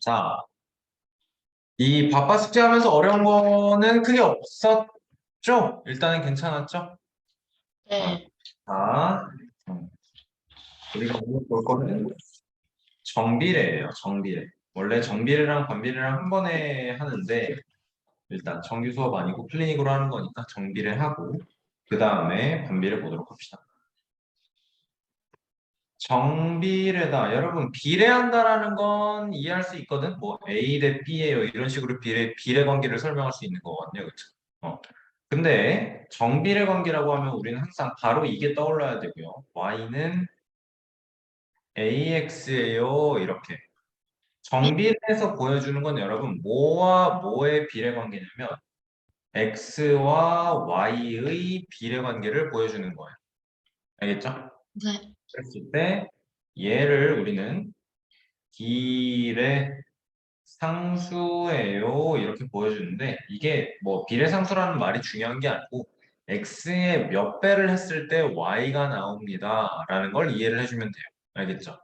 자, 이 바빠 숙제하면서 어려운 거는 크게 없었죠? 일단은 괜찮았죠? 어, 네. 자, 우리가 오늘 볼 거는 정비례예요. 정비례. 원래 정비례랑 반비례랑 한 번에 하는데 일단 정규 수업 아니고 클리닉으로 하는 거니까 정비례 하고 그 다음에 반비례 보도록 합시다. 정비례다. 여러분 비례한다라는 건 이해할 수 있거든. 뭐 A 대 B예요. 이런 식으로 비례 관계를 설명할 수 있는 거거든요. 그렇죠? 근데 정비례 관계라고 하면 우리는 항상 바로 이게 떠올라야 되고요. y는 ax예요. 이렇게. 정비례에서 보여주는 건 여러분 뭐와 뭐의 비례 관계냐면 x와 y의 비례 관계를 보여주는 거예요. 알겠죠? 네. 그랬을 때 얘를 우리는 비례 상수예요. 이렇게 보여주는데 이게 뭐 비례상수라는 말이 중요한 게 아니고 x의 몇 배를 했을 때 y가 나옵니다. 라는 걸 이해를 해주면 돼요. 알겠죠?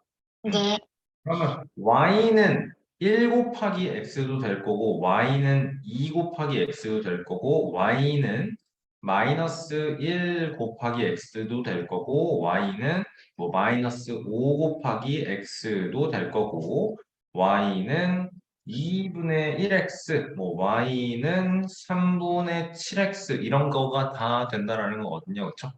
네. 그러면 y는 1 곱하기 x도 될 거고 y는 2 곱하기 x도 될 거고 y는 마이너스 1 곱하기 x도 될 거고 y는 뭐 마이너스 5 곱하기 x도 될 거고 y는 2분의 1x, 뭐 y는 3분의 7x 이런 거가 다 된다라는 거거든요. 그렇죠?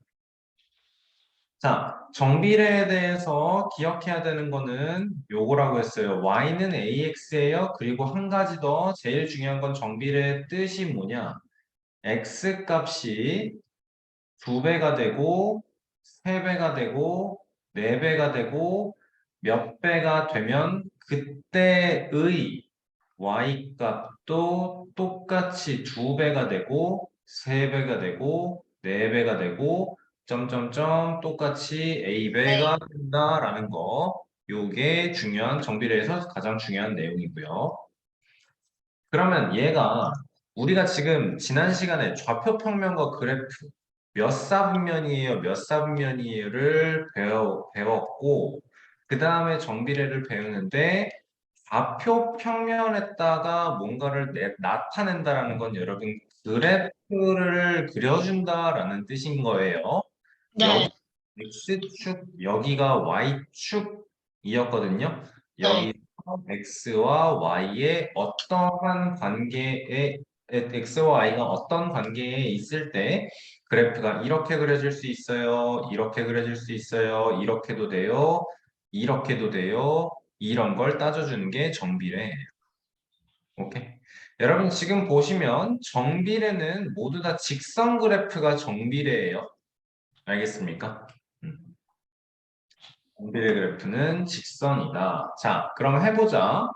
자, 정비례에 대해서 기억해야 되는 거는 요거라고 했어요. y는 ax예요. 그리고 한 가지 더 제일 중요한 건 정비례의 뜻이 뭐냐? x 값이 2배가 되고 3배가 되고 4배가 되고 몇 배가 되면 그때의 y 값도 똑같이 2배가 되고 3배가 되고 4배가 되고 점점점 똑같이 a배가 된다라는 거. 요게 중요한 정비례에서 가장 중요한 내용이고요. 그러면 얘가 우리가 지금 지난 시간에 좌표 평면과 그래프 몇 사분면이에요, 몇 사분면이에요를 배웠고 그 다음에 정비례를 배우는데 좌표 평면에다가 뭔가를 나타낸다라는 건 여러분 그래프를 그려준다라는 뜻인 거예요. 여기 네. X축, 여기가 Y축이었거든요. 네. 여기 X와 Y의 어떠한 관계에 X와 Y가 어떤 관계에 있을 때 그래프가 이렇게 그려질 수 있어요. 이렇게 그려질 수 있어요. 이렇게도 돼요. 이렇게도 돼요. 이런 걸 따져주는 게 정비례예요. 오케이. 여러분 지금 보시면 정비례는 모두 다 직선 그래프가 정비례예요. 알겠습니까? 음. 정비례 그래프는 직선이다. 자, 그럼 해보자.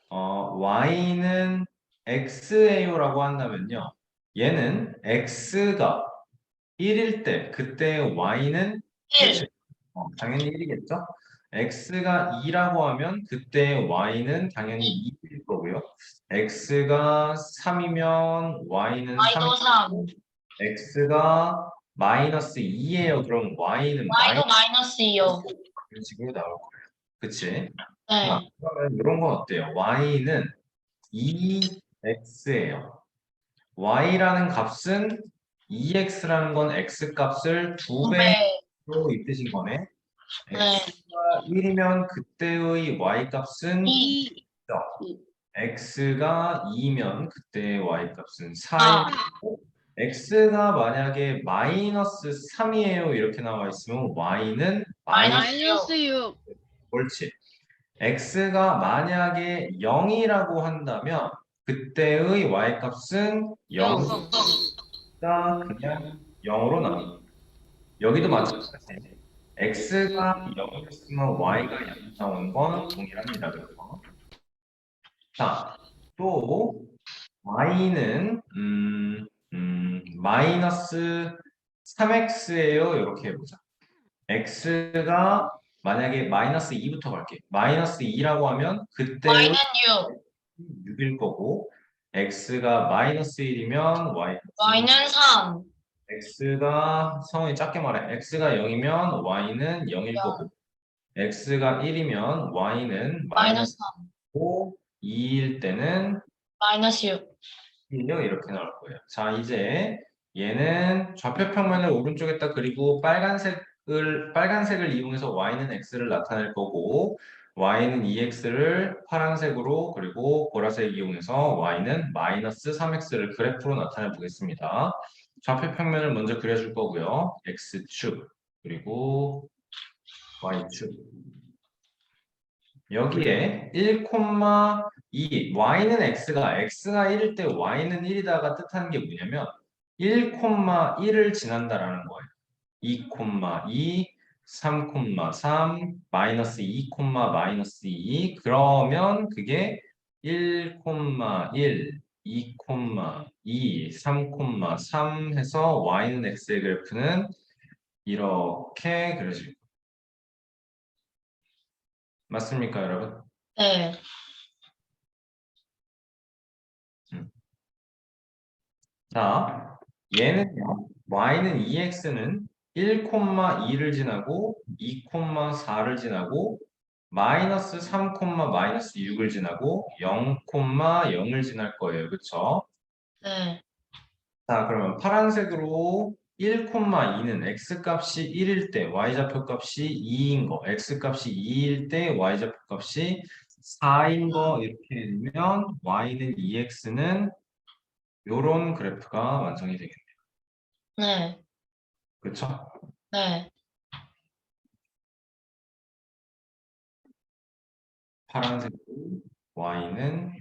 y는 x예요라고 한다면요. 얘는 x가 1일 때, 그때 y는 1. 몇이? 당연히 1이겠죠? x가 2라고 하면 그때 y는 당연히 2일 거고요. x가 3이면 y는 3이 Y도 3. x가 마이너스 2예요. 그럼 y는 Y도 마이너스 2요. 이런 식으로 나올 거예요. 그치? 자, 네. 그러면 이런 건 어때요? y는 2x예요. y라는 값은 2x라는 건 x 값을 2배로 2배. 입히신 거네. 네. x가 1이면 그때의 y 값은 2. x가 2면 그때의 y 값은 4예요. 4. x가 만약에 마이너스 3이에요. 이렇게 나와 있으면 y는 마이너스 마이너스 6. 옳지. x가 만약에 0이라고 한다면 그때의 y-값은 6. 0가 그냥 0으로 나옵니다. 여기도 마찬가지. x가 0이었으면 y가 0 나오는 건 동일합니다. 그래서. 자, 또 y는 마이너스 3x예요. 이렇게 해보자. x가 만약에 마이너스 2부터 갈게. 마이너스 2라고 하면 그때의 Y는 6. 6일 거고 x가 마이너스 1이면 y-값은 Y는 3. x가 성이 작게 말해 x가 0이면 y는 0일 0. 거고 x가 1이면 y는 마이너스 마이너스 3. 5 2일 때는 마이너스 6. 1요 이렇게 나올 거예요. 자, 이제 얘는 좌표 평면을 오른쪽에다 그리고 빨간색을 이용해서 y는 x를 나타낼 거고 y는 2x를 파란색으로 그리고 보라색 이용해서 y는 마이너스 3x를 그래프로 나타내 보겠습니다. 좌표 평면을 먼저 그려줄 거고요. x축 그리고 y축 여기에 1,2 y는 x가 1일 때 y는 1이다가 뜻하는 게 뭐냐면 1,1을 지난다라는 거예요. 2,2 3,3 마이너스 2, 마이너스 2 그러면 그게 1,1 2,2 3,3 해서 y는 x의 그래프는 이렇게 그려질 거예요. 맞습니까, 여러분? 네. 자, 얘는요, y는 2x는 1,2를 지나고 2,4를 지나고 마이너스 3, 마이너스 6을 지나고 0, 0을 지날 거예요. 그쵸? 네. 자, 그러면 파란색으로 1,2는 x값이 1일 때 y좌표 값이 2인 거, x값이 2일 때 y좌표 값이 4인 거 이렇게 되면 y는 2x는 요런 그래프가 완성이 되겠네요. 네. 그쵸? 네. 파란색으로 y는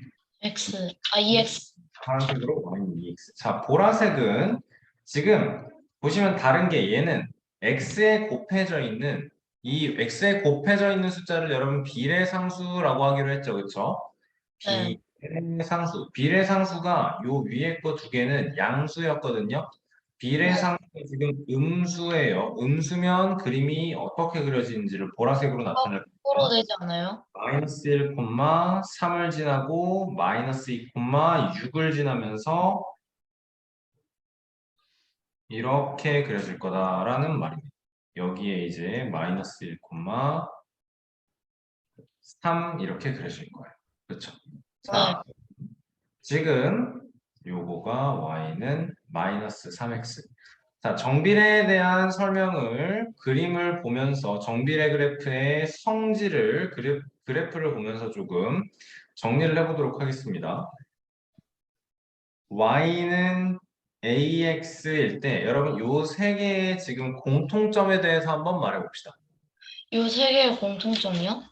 EX. 파란색으로 y는 2x. 자, 보라색은 지금 보시면 다른 게 얘는 x에 곱해져 있는 이 x에 곱해져 있는 숫자를 여러분 비례상수라고 하기로 했죠. 그쵸? 네. 비례상수. 비례상수가 요 위에 거 두 개는 양수였거든요. 네. 비례상수가 지금 음수예요. 음수면 그림이 어떻게 그려지는지를 보라색으로 나타낼 거꾸로 거예요. 되지 않아요? 마이너스 1, 3을 지나고 마이너스 2, 6을 지나면서 이렇게 그려질 거다라는 말입니다. 여기에 이제 마이너스 1, 3 이렇게 그려질 거예요. 그렇죠? 네. 자, 지금 요거가 y는 마이너스 3x. 자, 정비례에 대한 설명을 그림을 보면서 정비례 그래프의 성질을 그래프를 보면서 조금 정리를 해보도록 하겠습니다. y는 ax일 때 여러분 요 세 개의 지금 공통점에 대해서 한번 말해 봅시다. 요 세 개의 공통점이요?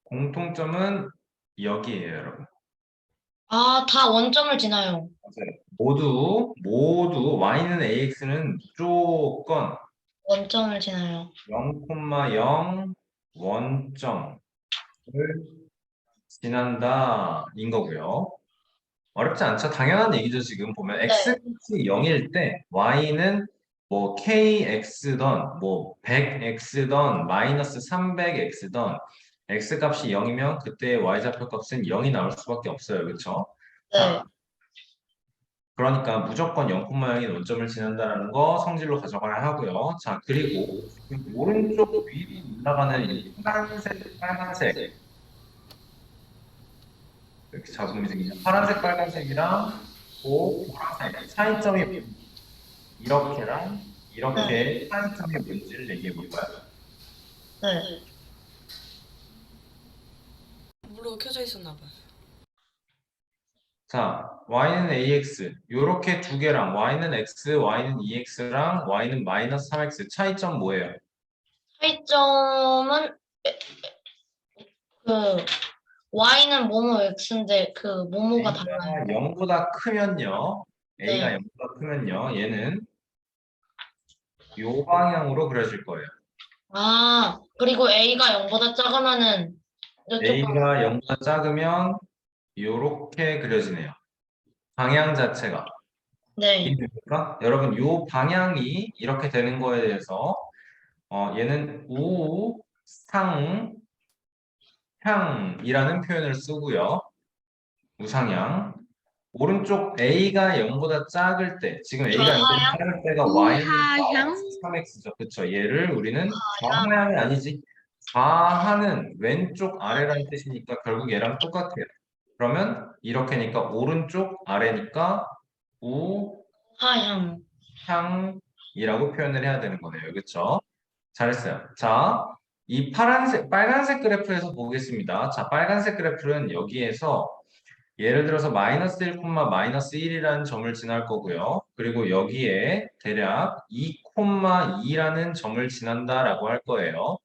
공통점은 여기에요, 여러분. 아, 다 원점을 지나요. 맞아요. 모두 y는 ax는 무조건 원점을 지나요. 0,0 원점을 지난다 인 거고요. 어렵지 않죠? 당연한 얘기죠. 지금 보면 네. x값이 0일 때 y는 뭐 kx던 뭐 100x던 마이너스 300x던 x값이 0이면 그때 y좌표 값은 0이 나올 수밖에 없어요. 그렇죠? 네. 자, 그러니까 무조건 0,0인 원점을 지난다는 거 성질로 가져가야 하고요. 자, 그리고 지금 오른쪽 위로 올라가는 이 빨간색 이렇게 잡으면 생기죠. 파란색, 빨간색이랑 보라색 차이점이 이렇게랑 이렇게 차이점이 뭔지를 얘기해 볼까요? 네. 물로 켜져 있었나 봐요. 자, y는 ax 요렇게 두 개랑 y는 x, y는 2x랑 y는 마이너스 3x 차이점 뭐예요? 차이점은 그 Y는 뭐뭐 X인데 그 뭐뭐가 달라요. a가 0보다 크면요. a가 네. 0보다 크면요. 얘는 요 방향으로 그려질 거예요. 아, 그리고 A가 0보다 작으면은 이쪽 방. a가 0보다 작으면 요렇게 그려지네요. 방향 자체가. 네. 이해됩니까? 여러분, 요 방향이 이렇게 되는 거에 대해서 얘는 우상향이라는 표현을 쓰고요. 우상향. 오른쪽 a가 0보다 작을 때, 지금 a가 0보다 작을 때가 y는 우하향? 마이너스 3x죠. 그쵸? 얘를 우리는 좌하향. 좌하향이 아니지. 좌하는 왼쪽 아래라는 뜻이니까 결국 얘랑 똑같아요. 그러면 이렇게니까 오른쪽 아래니까 하향. 우향이라고 표현을 해야 되는 거네요. 그렇죠? 잘했어요. 자, 이 파란색, 빨간색 그래프에서 보겠습니다. 자, 빨간색 그래프는 여기에서 예를 들어서 마이너스 1, 마이너스 1이라는 점을 지날 거고요. 그리고 여기에 대략 2, 2라는 점을 지난다라고 할 거예요.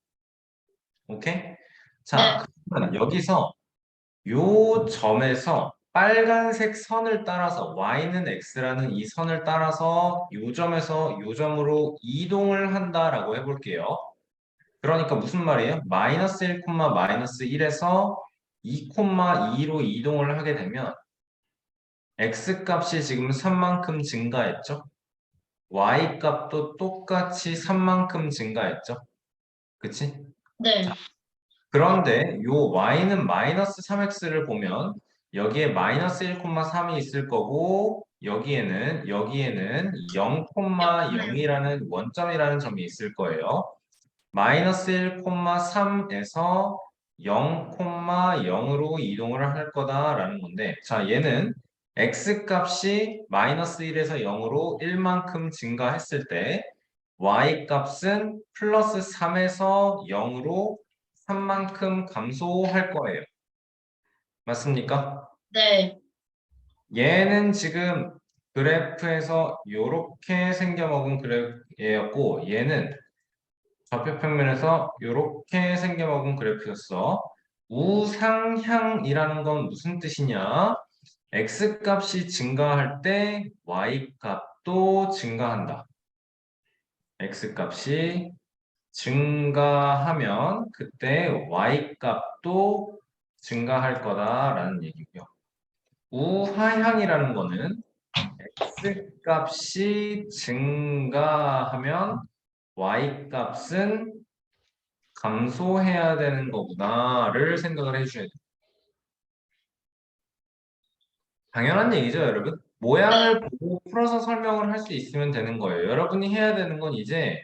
오케이? 네. 자, 그러면 여기서 요 점에서 빨간색 선을 따라서 y는 x라는 이 선을 따라서 요 점에서 요 점으로 이동을 한다라고 해볼게요. 그러니까 무슨 말이에요? 마이너스 1, 마이너스 1에서 2, 2로 이동을 하게 되면 x 값이 지금 3만큼 증가했죠? y 값도 똑같이 3만큼 증가했죠? 그치? 네. 그런데 요 y는 마이너스 3x를 보면 여기에 마이너스 1,3이 있을 거고 여기에는 0,0이라는 원점이라는 점이 있을 거예요. 마이너스 1,3에서 0,0으로 이동을 할 거다라는 건데 자 얘는 x 값이 마이너스 1에서 0으로 1만큼 증가했을 때 y 값은 플러스 3에서 0으로 3만큼 감소할 거예요. 맞습니까? 네. 얘는 지금 그래프에서 이렇게 생겨먹은 그래프였고 얘는 좌표평면에서 이렇게 생겨먹은 그래프였어. 우상향이라는 건 무슨 뜻이냐? x 값이 증가할 때 y 값도 증가한다. x 값이 증가하면 그때 y 값도 증가할 거다라는 얘기고요. 우하향이라는 거는 x 값이 증가하면 y 값은 감소해야 되는 거구나를 생각을 해주셔야 돼요. 당연한 얘기죠, 여러분. 모양을 보고 풀어서 설명을 할 수 있으면 되는 거예요. 여러분이 해야 되는 건 이제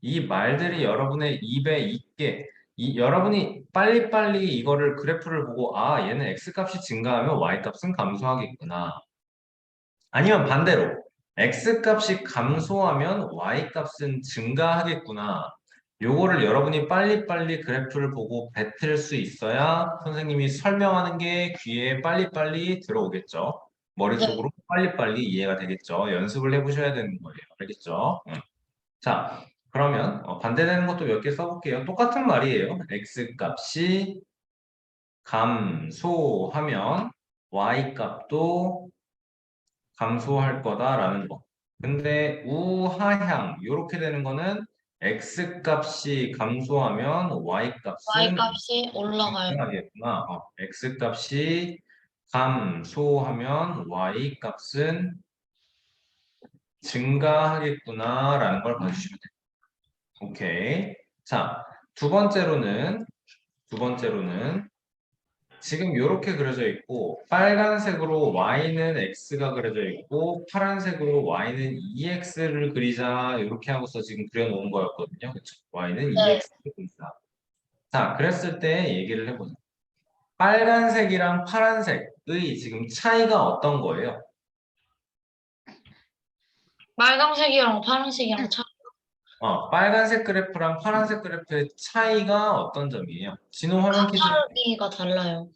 이 말들이 여러분의 입에 있게 여러분이 빨리빨리 이거를 그래프를 보고 아 얘는 x값이 증가하면 y값은 감소하겠구나. 아니면 반대로 x값이 감소하면 y값은 증가하겠구나. 요거를 여러분이 빨리빨리 그래프를 보고 뱉을 수 있어야 선생님이 설명하는 게 귀에 빨리빨리 들어오겠죠. 네. 머릿속으로 빨리빨리 이해가 되겠죠. 연습을 해보셔야 되는 거예요. 알겠죠? 자, 그러면 반대되는 것도 몇 개 써볼게요. 똑같은 말이에요. x 값이 감소하면 y 값도 감소할 거다라는 거. 근데 우하향 이렇게 되는 거는 x 값이 감소하면 y Y 값은 값이 올라가요. 증가하겠구나. x 값이 감소하면 y 값은 증가하겠구나라는 걸 봐주시면 돼요. 오케이. 자, 두 번째로는 지금 이렇게 그려져 있고 빨간색으로 y는 x가 그려져 있고 파란색으로 y는 2x를 그리자 이렇게 하고서 지금 그려놓은 거였거든요. 그렇죠? y는 네. 2x를 그리자. 자, 그랬을 때 얘기를 해보자. 빨간색이랑 파란색의 지금 차이가 어떤 거예요? 빨강색이랑 파란색이랑 빨간색 그래프랑 파란색 그래프의 차이가 어떤 점이에요? 진호 화면 켜주세요. 가파르기가 달라요.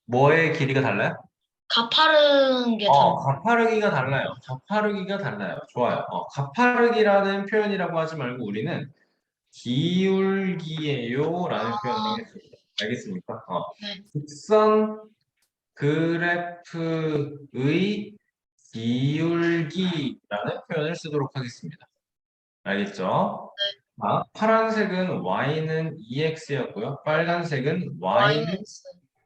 뭐의 길이가 달라요? 가파른 게 달라요. 가파르기가 달라요. 가파르기가 달라요. 좋아요. 가파르기라는 표현이라고 하지 말고 우리는 기울기예요라는 표현을 하겠습니다. 알겠습니까? 네. 직선 그래프의 기울기라는 표현을 쓰도록 하겠습니다. 알겠죠? 파란색은 y는 2x였고요. 빨간색은 y는 마이너스.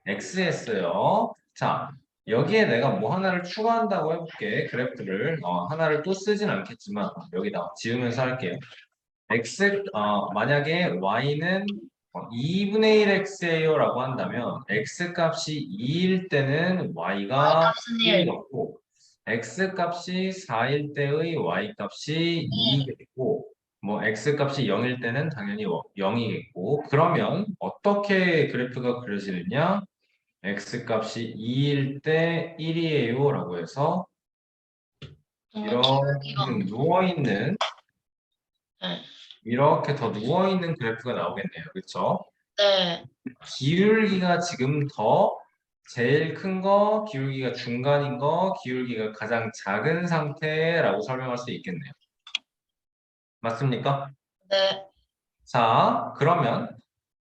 x였어요. 자, 여기에 내가 뭐 하나를 추가한다고 해볼게. 그래프를 하나를 또 쓰진 않겠지만 여기다 지우면서 할게요. 만약에 y는 2분의 1x예요 라고 한다면 x 값이 2일 때는 y가 값은 1. 1이었고 x 값이 4일 때의 y 값이 2겠고 뭐 x 값이 0일 때는 당연히 0이겠고 그러면 어떻게 그래프가 그려지느냐? x 값이 2일 때 1이에요 라고 해서 그러면 이렇게 기울기가 좀 누워있는 네. 이렇게 더 누워있는 그래프가 나오겠네요. 그렇죠? 네. 기울기가 지금 더 제일 큰 거, 기울기가 중간인 거, 기울기가 가장 작은 상태라고 설명할 수 있겠네요. 맞습니까? 네. 자, 그러면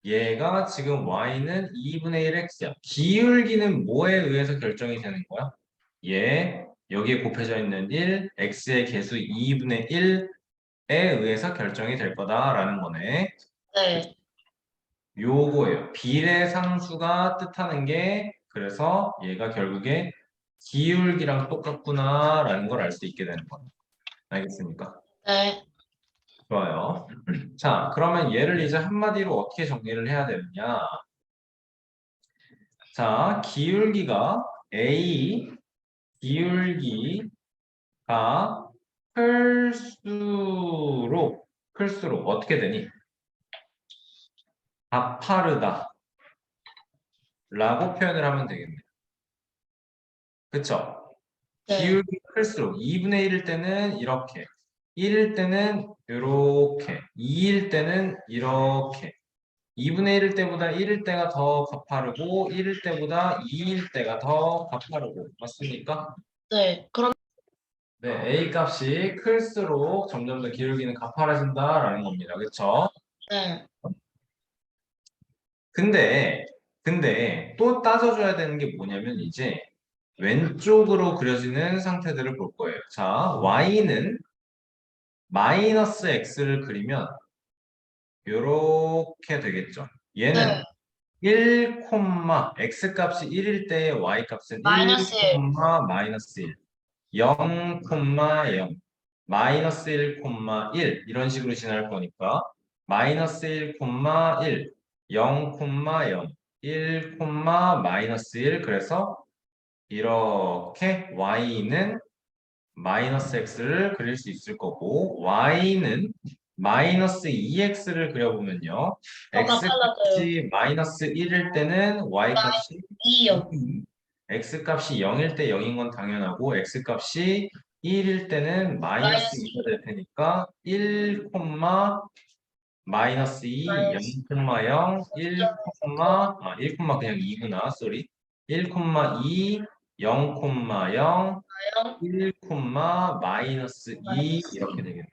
얘가 지금 y는 2분의 1 x야. 기울기는 뭐에 의해서 결정이 되는 거야? 얘, 여기에 곱해져 있는 1, x의 개수 2분의 1에 의해서 결정이 될 거다라는 거네. 네. 요거예요. 비례상수가 뜻하는 게 그래서 얘가 결국에 기울기랑 똑같구나라는 걸 알 수 있게 되는 거예요. 알겠습니까? 네. 좋아요. 자, 그러면 얘를 이제 한마디로 어떻게 정리를 해야 되느냐? 자, 기울기가 A, 기울기가 클수록 어떻게 되니? 가파르다 라고 표현을 하면 되겠네요. 그쵸? 네. 기울기 클수록 2분의 1일 때는 이렇게 1일 때는 이렇게 2일 때는 이렇게 2분의 1일 때보다 1일 때가 더 가파르고 1일 때보다 2일 때가 더 가파르고 맞습니까? 네. 그럼 네, A 값이 클수록 점점 더 기울기는 가파라진다라는 겁니다. 그렇죠? 네. 근데 또 따져줘야 되는 게 뭐냐면 이제 왼쪽으로 그려지는 상태들을 볼 거예요. 자, Y는 마이너스 X를 그리면 이렇게 되겠죠. 얘는 네. 1, X 값이 1일 때 Y 값은 1, 마이너스 1. 마이너스 1, 0, 0, 마이너스 1, 1 이런 식으로 지날 거니까 마이너스 1, 1, 0, 0, 1, 마이너스 1 그래서 이렇게 Y는 마이너스 x를 그릴 수 있을 거고 y는 마이너스 2x를 그려보면요. 저가 x 빨라져요. 값이 마이너스 1일 때는 y 값이 2요. 2, x 값이 0일 때 0인 건 당연하고 x 값이 1일 때는 마이너스 마이너스 2가 될 테니까 1, 마이너스 2, 0, 마이너스 0, 1, 1, 그냥 2구나, 쏘리. 1, 2, 0, 0, 0. 1, 마이너스 2 이렇게 되겠네.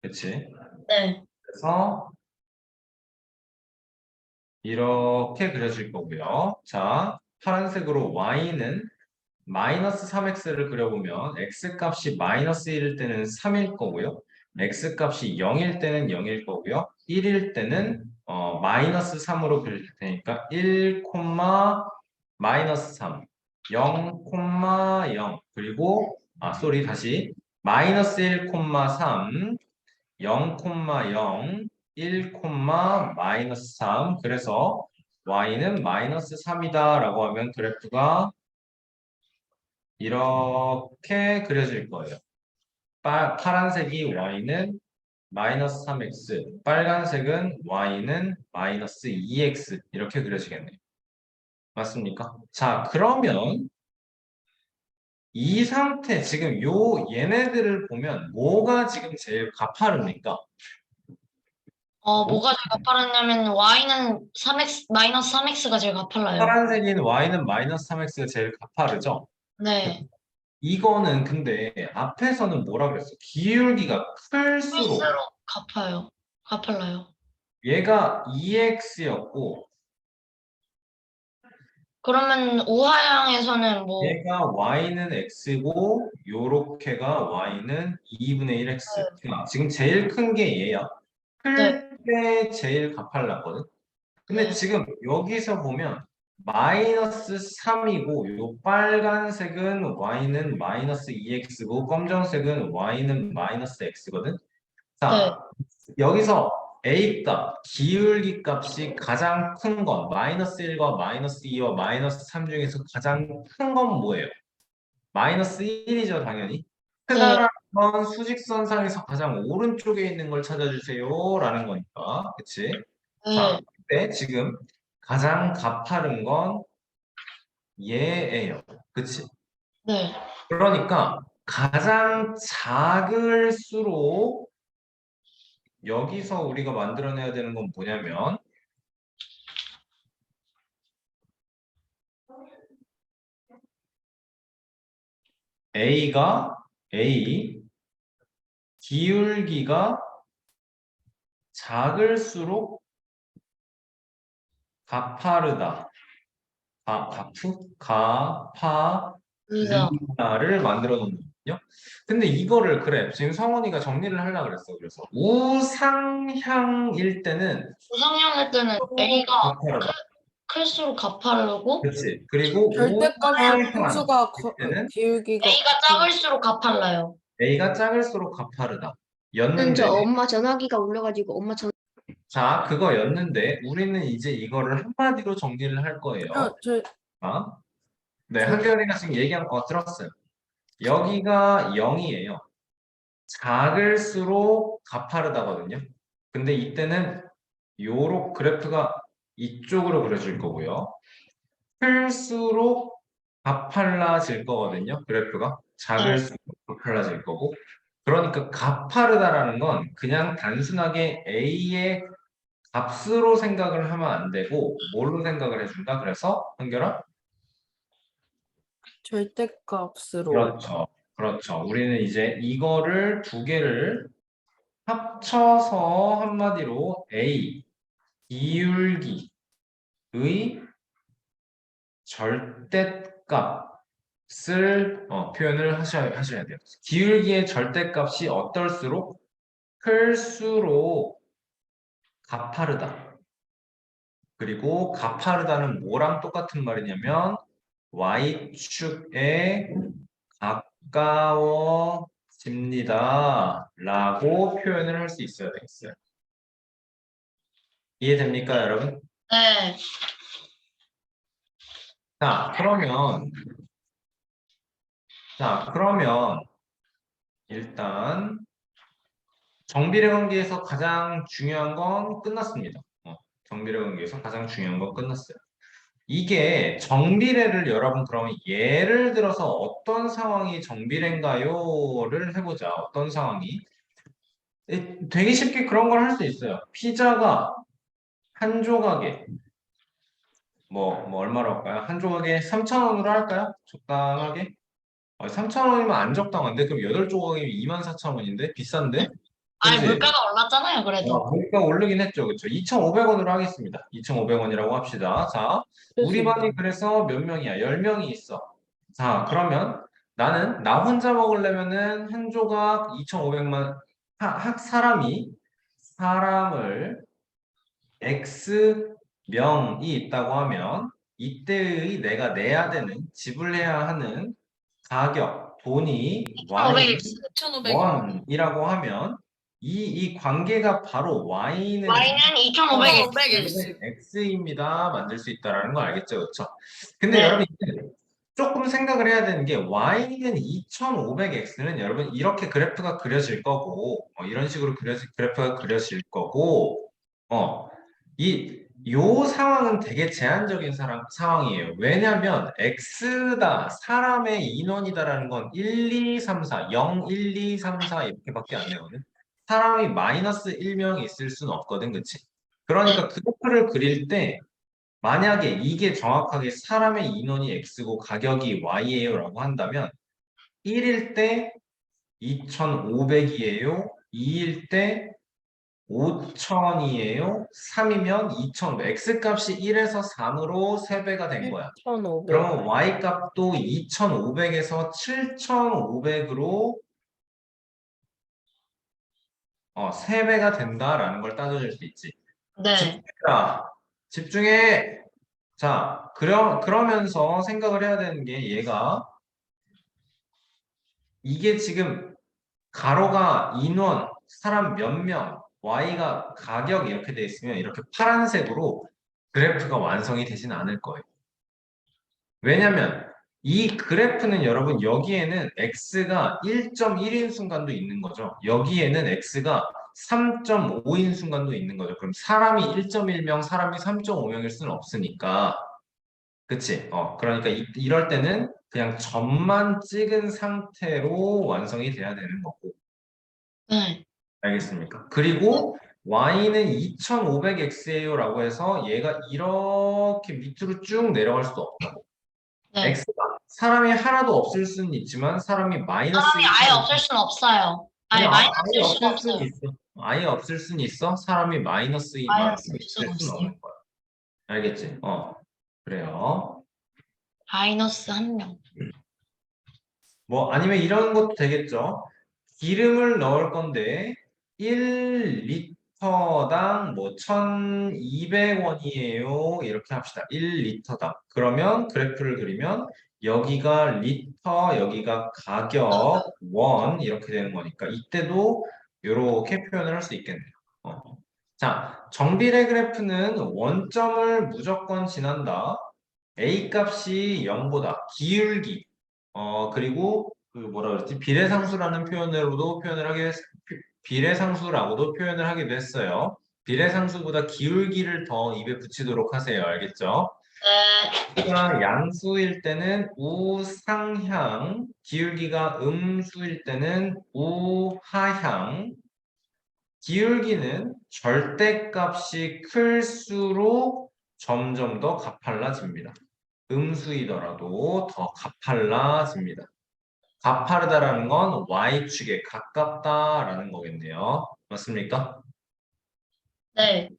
그치? 네. 그래서 이렇게 그려질 거고요. 자, 파란색으로 y는 마이너스 3x를 그려보면 x 값이 마이너스 1일 때는 3일 거고요. x 값이 0일 때는 0일 거고요. 1일 때는 마이너스 3으로 그릴 테니까 1, 마이너스 3, 0, 0 그리고 쏘리 다시 마이너스 1, 3, 0, 0, 1, 마이너스 3 그래서 y는 마이너스 3이다 라고 하면 그래프가 이렇게 그려질 거예요. 파란색이 y는 마이너스 3x, 빨간색은 y는 마이너스 2x 이렇게 그려지겠네요. 맞습니까? 자, 그러면 이 상태 지금 얘네들을 보면 뭐가 지금 제일 가파릅니까? 뭐가 제일 가파르냐면 y는 3x 마이너스 3x가 제일 가팔라요. 파란색인 y는 마이너스 3x가 제일 가파르죠? 네. 이거는 근데 앞에서는 뭐라 그랬어? 기울기가 클수록 클수록 가파요. 가팔라요. 얘가 2x였고 그러면 우하향에서는 뭐 얘가 y는 x고 요렇게가 y는 2분의 1x. 지금 제일 큰 게 얘야. 네. 클 때 제일 가팔랐거든. 근데 네. 지금 여기서 보면 마이너스 3이고 요 빨간색은 y는 마이너스 2x고 검정색은 y는 마이너스 x거든. 네. 자, 여기서 A 값, 기울기 값이 가장 큰 건 마이너스 1과 마이너스 2와 마이너스 3 중에서 가장 큰 건 뭐예요? 마이너스 1이죠, 당연히. 네. 크다라는 어떤 수직선상에서 가장 오른쪽에 있는 걸 찾아주세요. 라는 거니까. 그치? 자, 네. 근데 지금 가장 가파른 건 얘예요. 그치? 네. 그러니까 가장 작을수록 여기서 우리가 만들어내야 되는 건 뭐냐면 A 기울기가 작을수록 가파르다. 그래서 가파르다를 만들어 놓는 거거든요. 근데 이거를 그래. 지금 성원이가 정리를 하려고 그랬어. 그래서 우상향일 때는 우상향할 때는 A가 가파르다. 클수록 가파르고 그렇지. 그리고 절대값의 우상향일 함수가 때는 기울기가 A가 작을수록 가팔라요. A가 작을수록 가파르다. 저 였는데 엄마 전화기가 울려가지고 엄마 전 자, 그거였는데 우리는 이제 이거를 한마디로 정리를 할 거예요. 저 아, 네, 저- 한결이가 지금 얘기한 거 들었어요. 여기가 0이에요. 작을수록 가파르다거든요. 근데 이때는 요로 그래프가 이쪽으로 그려질 거고요. 클수록 가팔라질 거거든요. 그래프가 네. 작을수록 가팔라질 거고. 그러니까 가파르다라는 건 그냥 단순하게 A의 값으로 생각을 하면 안 되고 뭘로 생각을 해준다? 그래서 한결아? 절대값으로 그렇죠. 그렇죠. 우리는 이제 이거를 두 개를 합쳐서 한마디로 A 기울기의 절대값을 표현을 하셔야 돼요. 기울기의 절대값이 어떨수록 클수록 가파르다. 그리고 가파르다는 뭐랑 똑같은 말이냐면 y축에 가까워집니다. 라고 표현을 할 수 있어야 되겠어요. 이해됩니까, 여러분? 네. 자, 그러면 일단 정비례 관계에서 가장 중요한 건 끝났습니다. 정비례 관계에서 가장 중요한 건 끝났어요. 이게 정비례를 여러분 그러면 예를 들어서 어떤 상황이 정비례인가요를 해보자. 어떤 상황이? 되게 쉽게 그런 걸 할 수 있어요. 피자가 한 조각에 뭐 얼마로 할까요? 한 조각에 3,000원으로 할까요? 적당하게? 3,000원이면 안 적당한데? 그럼 8조각이면 24,000원인데? 비싼데? 아니, 그지? 물가가 올랐잖아요, 그래도. 물가 오르긴 했죠. 그쵸? 2,500원으로 하겠습니다. 2,500원이라고 합시다. 자, 우리 좋습니다. 반이 그래서 몇 명이야? 10명이 있어. 자, 그러면 나는 나 혼자 먹으려면은 한 조각 2,500만, 사람을 X 명이 있다고 하면 이때의 내가 내야 되는, 지불해야 하는 가격, 돈이 Y 1,500X. 1,500원. 원이라고 하면 이 관계가 바로 Y는 Y는 2,500X. 1,500X. X입니다. 만들 수 있다라는 거 알겠죠? 그렇죠? 근데 네. 여러분 이제 조금 생각을 해야 되는 게 Y는 2,500X는 여러분 이렇게 그래프가 그려질 거고 이런 식으로 그래프가 그려질 거고 요 상황은 되게 제한적인 상황이에요. 왜냐하면 X다, 사람의 인원이다라는 건 1, 2, 3, 4, 0, 1, 2, 3, 4 이렇게밖에 안 되거든. 사람이 마이너스 1명이 있을 수는 없거든, 그치? 그러니까 그래프를 그릴 때 만약에 이게 정확하게 사람의 인원이 X고 가격이 Y예요 라고 한다면 1일 때 2,500이에요, 2일 때 5,000이에요. 3이면 2,500. X값이 1에서 3으로 3배가 된 거야. 1,500. 그러면 Y값도 2,500에서 7,500으로 3배가 된다라는 걸 따져줄 수 있지. 네. 집중해라. 집중해. 자, 그러면서 생각을 해야 되는 게 이게 지금 가로가 인원, 사람 몇 명, Y가 가격 이렇게 돼 있으면 이렇게 파란색으로 그래프가 완성이 되진 않을 거예요. 왜냐면 이 그래프는 여러분 여기에는 x가 1.1인 순간도 있는 거죠. 여기에는 x가 3.5인 순간도 있는 거죠. 그럼 사람이 1.1명, 사람이 3.5명일 수는 없으니까. 그치? 그러니까 이럴 때는 그냥 점만 찍은 상태로 완성이 돼야 되는 거고. 네. 알겠습니까? 그리고 y는 2500x예요 라고 해서 얘가 이렇게 밑으로 쭉 내려갈 수도 없다고. 네. x가 사람이 하나도 없을 수는 있지만 사람이 마이너스 사람이 아예 없을 수는 없어요. 아예 아니, 아예 마이너스일 수가 없을 수는 없어요. 있어. 아예 없을 수는 있어. 사람이 마이너스일 마이너스일 수가 수는 없어요. 없는 거야. 알겠지? 그래요. 마이너스 1명. 뭐 아니면 이런 것도 되겠죠. 기름을 넣을 건데 1리터당 뭐 1200원이에요. 이렇게 합시다. 1리터당. 그러면 그래프를 그리면 여기가 리터, 여기가 가격, 원 이렇게 되는 거니까 이때도 이렇게 표현을 할 수 있겠네요. 자, 정비례 그래프는 원점을 무조건 지난다. A 값이 0보다 기울기 그리고 그 뭐라 그랬지? 비례상수라는 표현으로도 비례상수라고도 표현을 하기도 했어요. 비례상수보다 기울기를 더 입에 붙이도록 하세요. 알겠죠? 네. 기울기가 양수일 때는 우상향, 기울기가 음수일 때는 우하향. 기울기는 절대값이 클수록 점점 더 가팔라집니다. 음수이더라도 더 가팔라집니다. 가파르다라는 건 y축에 가깝다라는 거겠네요. 맞습니까? 네.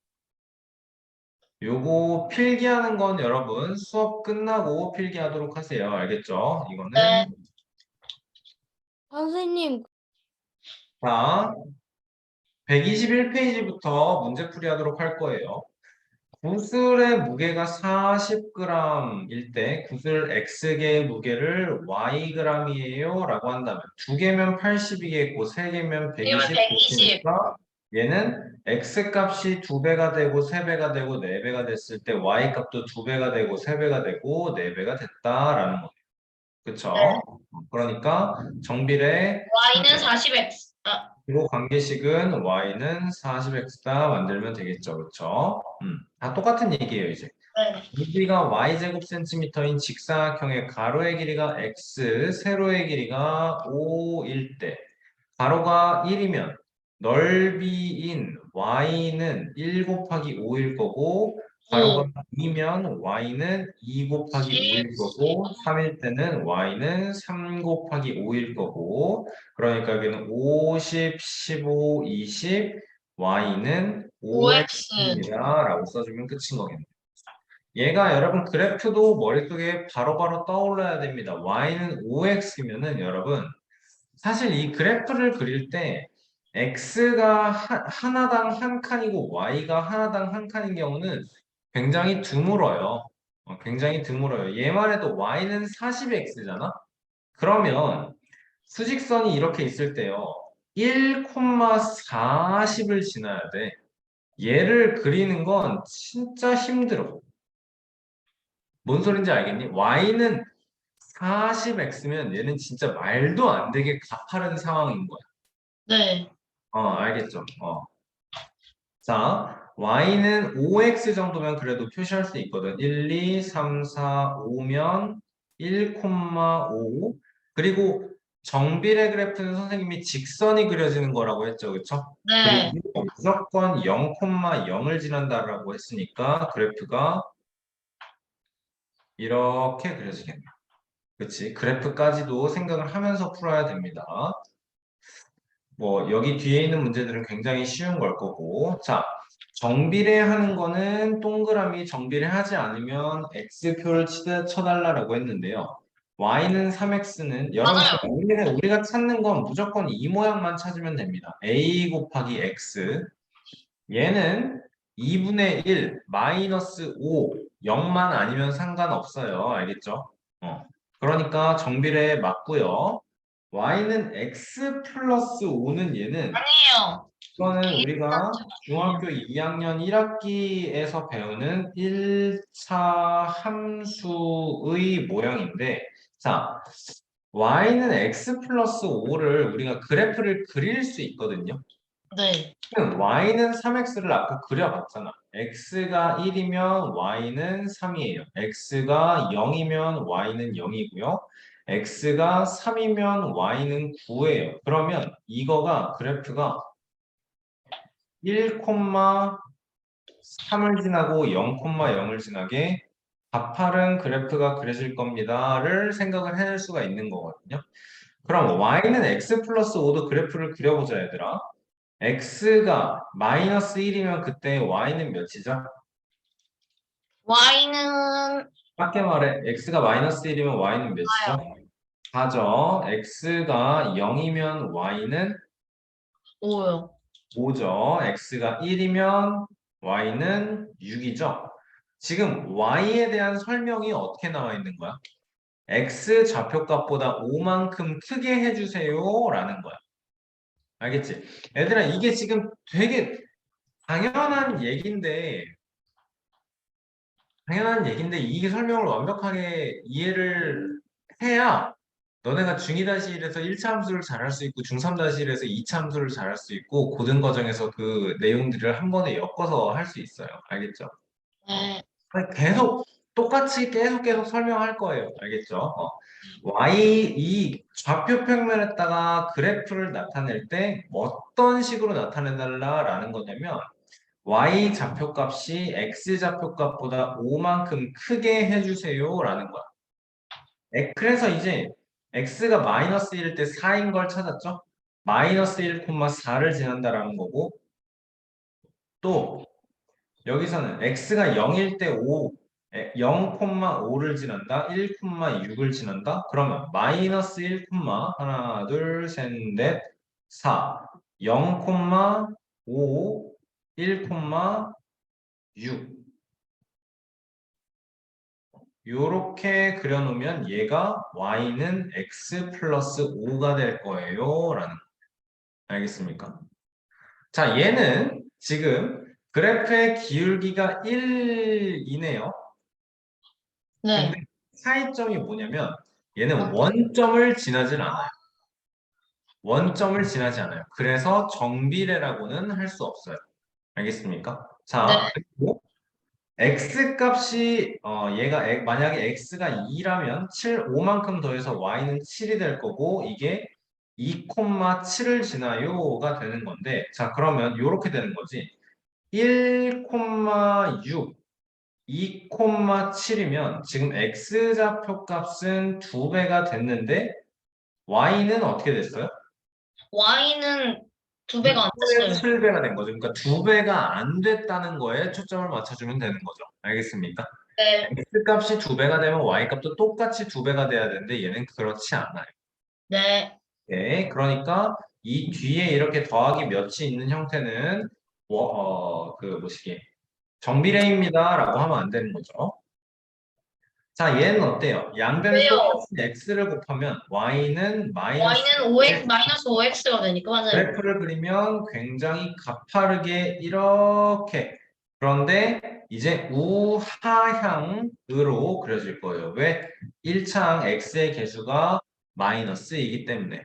요거 필기하는 건 여러분 수업 끝나고 필기하도록 하세요. 알겠죠? 네. 이거는 선생님, 자 121페이지부터 문제풀이 하도록 할 거예요. 구슬의 무게가 40g일 때 구슬 X개의 무게를 Yg이에요 라고 한다면 두 개면 80이겠고 세 개면 120 120. 됐으니까 얘는 X값이 두 배가 되고 세 배가 되고 네 배가 됐을 때 Y값도 두 배가 되고 세 배가 되고 네 배가 됐다라는 거예요. 그쵸? 그러니까 정비례 y는 40x. 그리고 관계식은 y는 40x다 만들면 되겠죠. 그쵸? 다 똑같은 얘기예요, 이제. 네. 길이가 y제곱 센티미터인 직사각형의 가로의 길이가 x, 세로의 길이가 5일 때 가로가 1이면 넓이인 y는 1 곱하기 5일 거고 가로가 2면 y는 2 곱하기 5일 거고 3일 때는 y는 3 곱하기 5일 거고 그러니까 여기는 50, 15, 20 y는 5x. 5x입니다 라고 써주면 끝인 거겠네요. 얘가 여러분 그래프도 머릿속에 바로바로 떠올라야 됩니다. y는 5x면은 여러분 사실 이 그래프를 그릴 때 x가 하나당 한 칸이고 y가 하나당 한 칸인 경우는 굉장히 드물어요. 굉장히 드물어요. 얘만 해도 y는 40x잖아? 그러면 수직선이 이렇게 있을 때요. 1,40을 지나야 돼. 얘를 그리는 건 진짜 힘들어. 뭔 소린지 알겠니? y는 40x면 얘는 진짜 말도 안 되게 가파른 상황인 거야. 네. 알겠죠? 자, y는 5x 정도면 그래도 표시할 수 있거든. 1, 2, 3, 4, 5면 1,5. 그리고 정비례 그래프는 선생님이 직선이 그려지는 거라고 했죠. 그쵸? 네. 그리고 무조건 0,0을 지난다라고 했으니까 그래프가 이렇게 그려지겠네요. 그치? 그래프까지도 생각을 하면서 풀어야 됩니다. 뭐 여기 뒤에 있는 문제들은 굉장히 쉬운 걸 거고 자 정비례 하는 거는 동그라미 정비례 하지 않으면 x표를 쳐달라고 했는데요. y는 3x는 여러분 맞아요. 우리가 찾는 건 무조건 이 모양만 찾으면 됩니다. a 곱하기 x 얘는 2분의 1 마이너스 5 0만 아니면 상관없어요. 알겠죠? 그러니까 정비례 맞고요. y는 x 플러스 5는 얘는 아니에요. 이거는 우리가 중학교 2학년 1학기에서 배우는 1차 함수의 모형인데, 자, y는 x 플러스 5를 우리가 그래프를 그릴 수 있거든요. 네. y는 3x를 아까 그려봤잖아. x가 1이면 y는 3이에요. x가 0이면 y는 0이고요. x가 3이면 y는 9예요. 그러면 이거가 그래프가 1,3을 지나고 0,0을 지나게 가파른 그래프가 그려질 겁니다를 생각을 해낼 수가 있는 거거든요. 그럼 y는 x 플러스 5도 그래프를 그려보자 얘들아. x가 마이너스 1이면 그때 y는 몇이죠? Y는 밖에 말해 x가 마이너스 1이면 y는 몇이죠? 4죠. x가 0이면 y는 5요. 5죠. x가 1이면 y는 6이죠. 지금 y에 대한 설명이 어떻게 나와 있는 거야? x 좌표값보다 5만큼 크게 해주세요 라는 거야. 알겠지? 얘들아 이게 지금 되게 당연한 얘기인데 이게 설명을 완벽하게 이해를 해야 너네가 중2-1에서 1차 함수를 잘할 수 있고 중3-1에서 2차 함수를 잘할 수 있고 고등 과정에서 그 내용들을 한 번에 엮어서 할 수 있어요. 알겠죠? 네. 아니, 계속 똑같이 계속 설명할 거예요. 알겠죠? 이 좌표 평면에다가 그래프를 나타낼 때 어떤 식으로 나타내달라라는 거냐면 y 좌표값이 x 좌표값보다 5만큼 크게 해주세요라는 거야. 그래서 이제 x가 마이너스 1일 때 4인 걸 찾았죠? 마이너스 1,4를 지난다라는 거고 또 여기서는 x가 0일 때 0,5를 지난다, 1,6을 지난다. 그러면 마이너스 1, 하나, 둘, 셋, 넷, 4, 0,5, 1,6 요렇게 그려놓으면 얘가 y는 x 플러스 5가 될 거예요. 라는 거. 알겠습니까? 자, 얘는 지금 그래프의 기울기가 1이네요. 네. 근데 차이점이 뭐냐면 얘는 원점을 지나질 않아요. 원점을 지나지 않아요. 그래서 정비례라고는 할 수 없어요. 알겠습니까? 자, 그리고 x 값이 얘가 만약에 x가 2라면 5만큼 더해서 y는 7이 될 거고 이게 2,7을 지나요가 되는 건데 자 그러면 이렇게 되는 거지 1,6 2,7이면 지금 x좌표 값은 2배가 됐는데 y는 어떻게 됐어요? Y는 2배가 안 됐어요. 7배가 된 거죠. 그러니까 2배가 안 됐다는 거에 초점을 맞춰주면 되는 거죠. 알겠습니까? 네. x값이 2배가 되면 y값도 똑같이 2배가 돼야 되는데 얘는 그렇지 않아요. 네. 네, 그러니까 이 뒤에 이렇게 더하기 몇이 있는 형태는 그 뭐시기 정비례입니다라고 하면 안 되는 거죠. 자, 얘는 어때요? 양변에 왜요? 똑같이 x를 곱하면 y는 마이너스 Y는 5x, 마이너스 5x가 되니까, 맞아요. 그래프를 그리면 굉장히 가파르게 이렇게 그런데 이제 우하향으로 그려질 거예요. 왜? 1차항 x의 개수가 마이너스이기 때문에.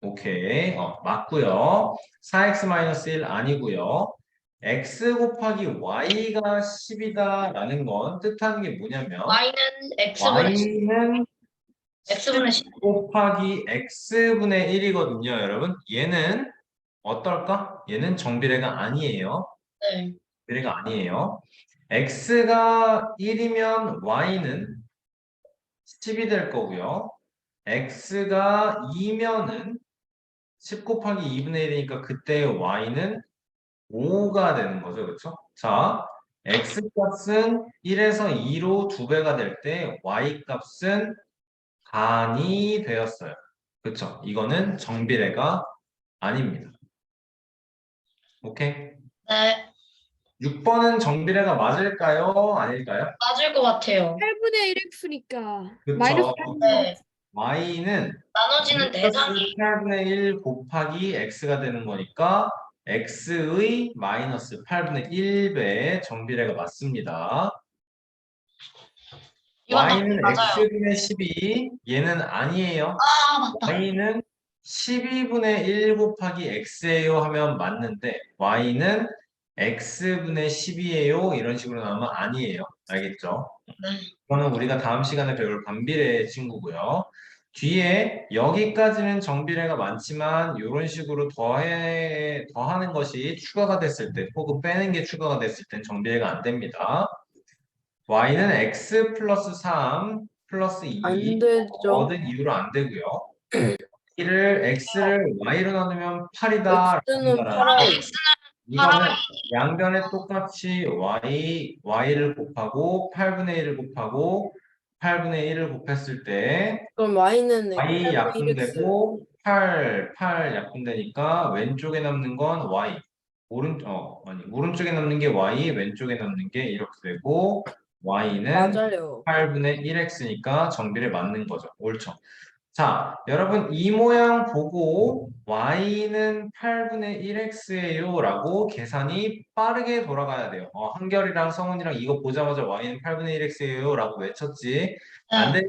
오케이. 맞고요. 4x-1 아니고요. x 곱하기 y가 10이다라는 건 뜻하는 게 뭐냐면 Y는 x분의 10. y는 x분의 10. 10 곱하기 x분의 1이거든요, 여러분. 얘는 어떨까? 얘는 정비례가 아니에요. 네. 정비례가 아니에요. x가 1이면 y는 10이 될 거고요. x가 2면은 10 곱하기 2분의 1이니까 그때 y는 5가 되는 거죠. 그렇죠? 자, x값은 1에서 2로 2배가 될 때 y값은 반이 되었어요. 그렇죠? 이거는 정비례가 아닙니다. 오케이? 네. 6번은 정비례가 맞을까요? 아닐까요? 맞을 것 같아요. 8분의 1x니까 그쵸. 마이너스 네. y는 나눠지는 대상이 8분의 1 곱하기 x가 되는 거니까 x의 마이너스 8분의 1배의 정비례가 맞습니다. 이건 y는 맞아요. x분의 12, 얘는 아니에요. 아, 맞다. y는 12분의 1 곱하기 x예요 하면 맞는데 y는 x분의 10이에요 이런 식으로 나오면 아니에요. 알겠죠? 네. 이거는 우리가 다음 시간에 배울 반비례의 친구고요. 뒤에 여기까지는 정비례가 많지만 이런 식으로 더하는 것이 추가가 됐을 때 혹은 빼는 게 추가가 됐을 땐 정비례가 안 됩니다. y는 x 플러스 3 플러스 2 안 되죠. 얻은 이유로 안 되고요. 이를 x를 y로 나누면 8이다. X는 8i. 이거는 양변에 똑같이 y를 곱하고 8분의 1을 곱하고 8분의 1을 곱했을 때 그럼 Y는 y 8분의 1x. 약분되고 8 약분되니까 왼쪽에 남는 건 y 오른쪽에 남는 게 y 왼쪽에 남는 게 이렇게 되고 y는 맞아요. 8분의 1x니까 정비례 맞는 거죠. 옳죠. 자, 여러분 이 모양 보고 y는 8분의 1x예요 라고 계산이 빠르게 돌아가야 돼요. 한결이랑 성은이랑 이거 보자마자 y는 8분의 1x예요 라고 외쳤지. 안 네.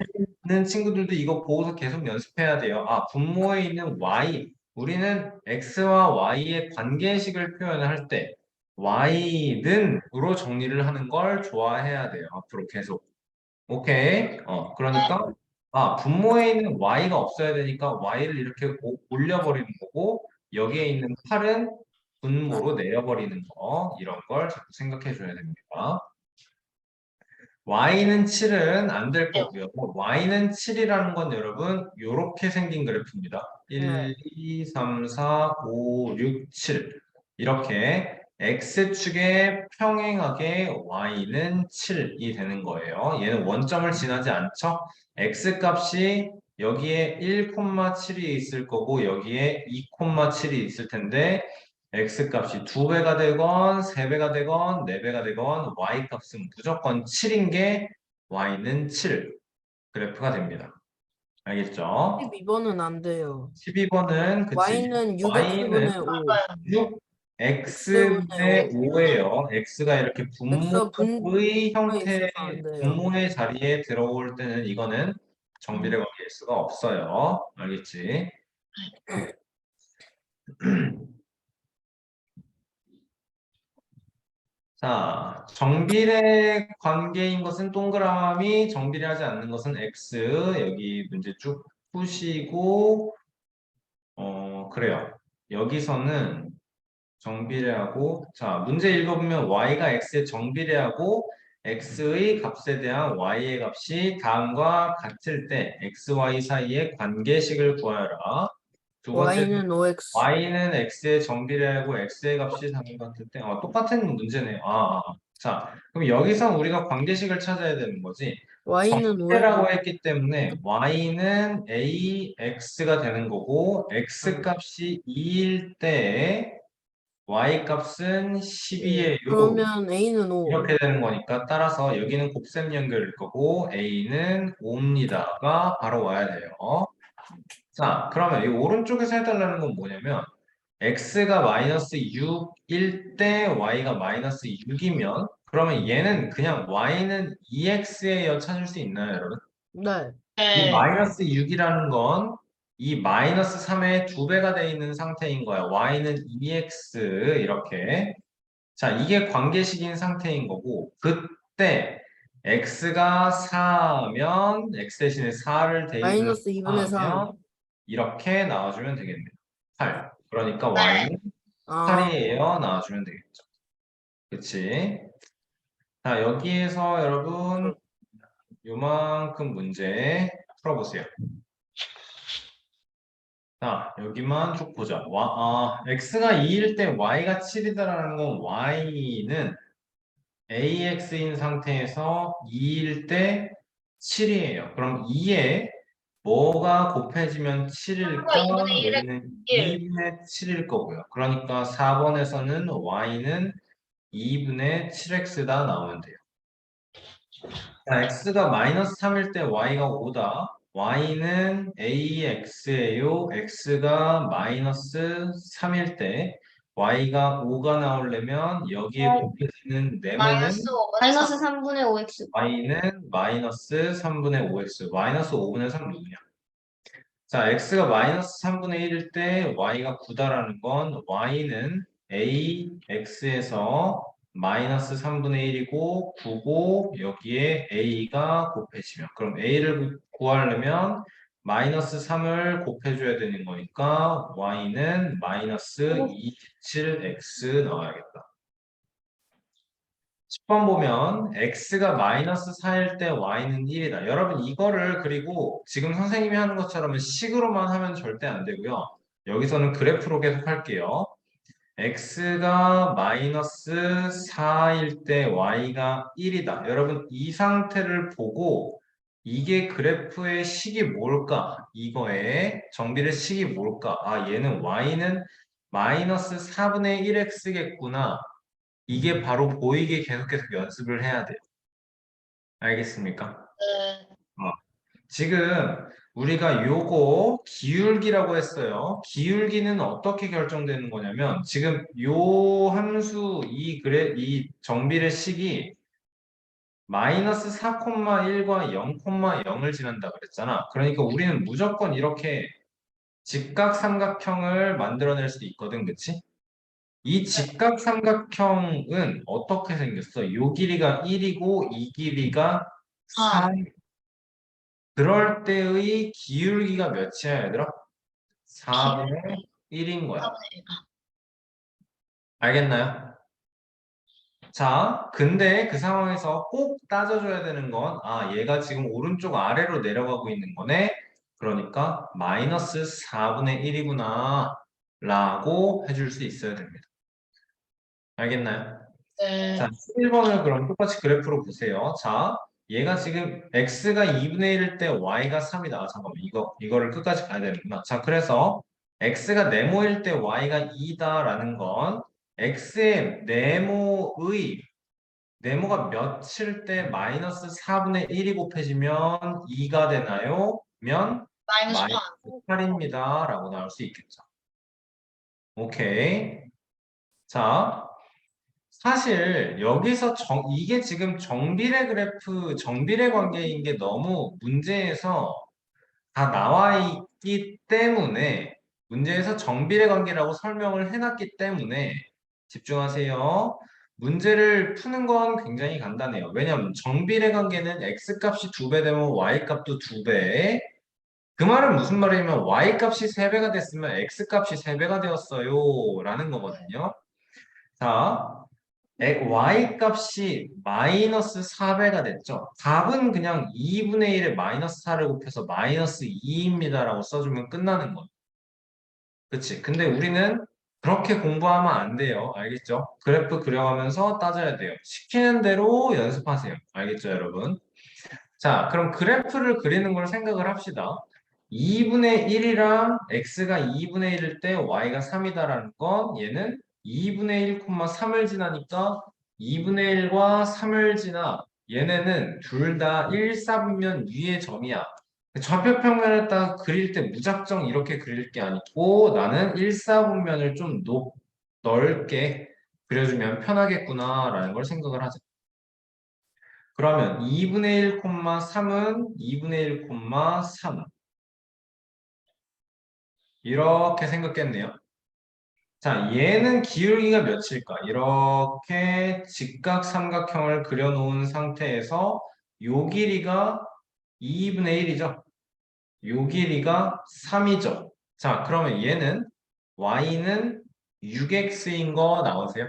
되는 친구들도 이거 보고서 계속 연습해야 돼요. 분모에 있는 y, 우리는 x와 y의 관계식을 표현할 때 y는으로 정리를 하는 걸 좋아해야 돼요. 앞으로 계속. 오케이. 그러니까 분모에 있는 y가 없어야 되니까 y를 이렇게 올려버리는 거고 여기에 있는 8은 분모로 내려버리는 거 이런 걸 자꾸 생각해 줘야 됩니다. y는 7은 안 될 거고요. y는 7이라는 건 여러분 이렇게 생긴 그래프입니다. 1, 2, 3, 4, 5, 6, 7 이렇게 x축에 평행하게 y는 7이 되는 거예요. 얘는 원점을 지나지 않죠? x 값이 여기에 1,7이 있을 거고 여기에 2,7이 있을 텐데 x값이 2배가 되건 3배가 되건 4배가 되건 y값은 무조건 7인 게 y는 7 그래프가 됩니다. 알겠죠? 12번은 안 돼요. 12번은 그치. Y는 y는 6x분의 5. 6x분의 5예요. x가 이렇게 X가 분모의 형태의 있어서 안 돼요. 분모의 자리에 들어올 때는 이거는 정비례 관계일 수가 없어요. 알겠지? 자, 정비례 관계인 것은 동그라미, 정비례하지 않는 것은 x. 여기 문제 쭉 푸시고, 그래요. 여기서는 정비례하고, 자, 문제 읽어보면 y가 x에 정비례하고 x의 값에 대한 y의 값이 다음과 같을 때 xy 사이의 관계식을 구하여라. 두 번째 Y는 5x. y는 x에 정비례하고 x의 값이 다음과 같을 때 똑같은 문제네요. 자, 그럼 여기서 우리가 관계식을 찾아야 되는 거지. Y는 5x. 정비례라고 했기 때문에 y는 ax가 되는 거고 x 값이 2일 때 y 값은 10이에요. 그러면 A는 5. 이렇게 되는 거니까 따라서 여기는 곱셈 연결일 거고 a는 5입니다가 바로 와야 돼요. 자, 그러면 이 오른쪽에서 해달라는 건 뭐냐면 x가 마이너스 6일 때 y가 마이너스 6이면 그러면 얘는 그냥 y는 2x예요 찾을 수 있나요, 여러분? 네. 이 네. 마이너스 6이라는 건 이 마이너스 3의 2배가 돼 있는 상태인 거야. y는 2x 이렇게. 자, 이게 관계식인 상태인 거고 그때 x가 4면 x 대신에 4를 대입을 마이너스 2분의 3. 하면 이렇게 나와주면 되겠네요. 8. 그러니까 네. y는 아, 8이에요. 나와주면 되겠죠. 그치? 자, 여기에서 여러분 요만큼 문제 풀어보세요. 자, 여기만 쭉 보자. x가 2일 때 y가 7이다라는 건 y는 AX인 상태에서 2일 때 7이에요. 그럼 2에 뭐가 곱해지면 7일까? 2분의 1의 여기는 1. 2분의 7일 거고요. 그러니까 4번에서는 y는 2분의 7x다 나오면 돼요. 자, x가 마이너스 3일 때 y가 5다. y는 ax예요. x가 마이너스 3일 때 y가 5가 나오려면 여기에 네. 곱해지는 네모는 마이너스 5분의 마이너스 3. 3분의 5x. y는 마이너스 3분의 5x, 마이너스 5분의 3 누구냐? 자, x가 마이너스 3분의 1일 때 y가 9다라는 건 y는 ax에서 마이너스 3분의 1이고 9고 여기에 a가 곱해지면 그럼 a를 구하려면 마이너스 3을 곱해줘야 되는 거니까 y는 마이너스 27x 나와야겠다. 10번 보면 x가 마이너스 4일 때 y는 1이다. 여러분 이거를 그리고 지금 선생님이 하는 것처럼 식으로만 하면 절대 안 되고요. 여기서는 그래프로 계속 할게요. x가 마이너스 4일 때 y가 1이다. 여러분 이 상태를 보고 이게 그래프의 식이 뭘까? 이거의 정비의 식이 뭘까? 아 얘는 y는 마이너스 4분의 1x겠구나. 이게 바로 보이게 계속 연습을 해야 돼요. 알겠습니까? 네. 지금 우리가 요거 기울기라고 했어요. 기울기는 어떻게 결정되는 거냐면 지금 요 함수 이 정비례 식이 마이너스 4,1과 0,0을 지난다 그랬잖아. 그러니까 우리는 무조건 이렇게 직각삼각형을 만들어낼 수도 있거든, 그치? 이 직각삼각형은 어떻게 생겼어? 요 길이가 1이고 이 길이가 4. 4. 그럴 때의 기울기가 몇이야, 얘들아? 4분의 1인 거야. 4분의 1. 알겠나요? 자, 근데 그 상황에서 꼭 따져줘야 되는 건, 아, 얘가 지금 오른쪽 아래로 내려가고 있는 거네? 그러니까 마이너스 4분의 1이구나 라고 해줄 수 있어야 됩니다. 알겠나요? 네. 자, 11번을 그럼 똑같이 그래프로 보세요. 자, 얘가 지금 x가 2분의 1일 때 y가 3이다. 아, 잠깐만, 이거를 끝까지 가야 되는구나. 자, 그래서 x가 네모일 때 y가 2다라는 건 x의 네모가 몇일 때 마이너스 4분의 1이 곱해지면 2가 되나요? 면 마이너스 8. 마이너스 8입니다. 라고 나올 수 있겠죠. 오케이. 자, 사실 여기서 이게 지금 정비례 그래프, 정비례 관계인 게 너무 문제에서 다 나와 있기 때문에 문제에서 정비례 관계라고 설명을 해놨기 때문에 집중하세요. 문제를 푸는 건 굉장히 간단해요. 왜냐하면 정비례 관계는 x값이 2배 되면 y값도 2배. 그 말은 무슨 말이냐면 y값이 3배가 됐으면 x값이 3배가 되었어요. 라는 거거든요. 자, y 값이 마이너스 4배가 됐죠. 답은 그냥 2분의 1에 마이너스 4를 곱해서 마이너스 2입니다. 라고 써주면 끝나는 거예요. 그치? 근데 우리는 그렇게 공부하면 안 돼요. 알겠죠? 그래프 그려가면서 따져야 돼요. 시키는 대로 연습하세요. 알겠죠, 여러분? 자, 그럼 그래프를 그리는 걸 생각을 합시다. 2분의 1이랑 x가 2분의 1일 때 y가 3이다라는 건 얘는 2분의 1, 3을 지나니까 2분의 1과 3을 지나 얘네는 둘 다 1, 4분면 위의 점이야. 좌표평면을 딱 그릴 때 무작정 이렇게 그릴 게 아니고 나는 1, 4분면을 좀 넓게 그려주면 편하겠구나라는 걸 생각을 하자. 그러면 2분의 1, 3은 2분의 1, 3 이렇게 생겼겠네요. 자, 얘는 기울기가 몇일까? 이렇게 직각삼각형을 그려놓은 상태에서 요 길이가 2분의 1이죠. 요 길이가 3이죠. 자, 그러면 얘는 y는 6x인 거 나오세요?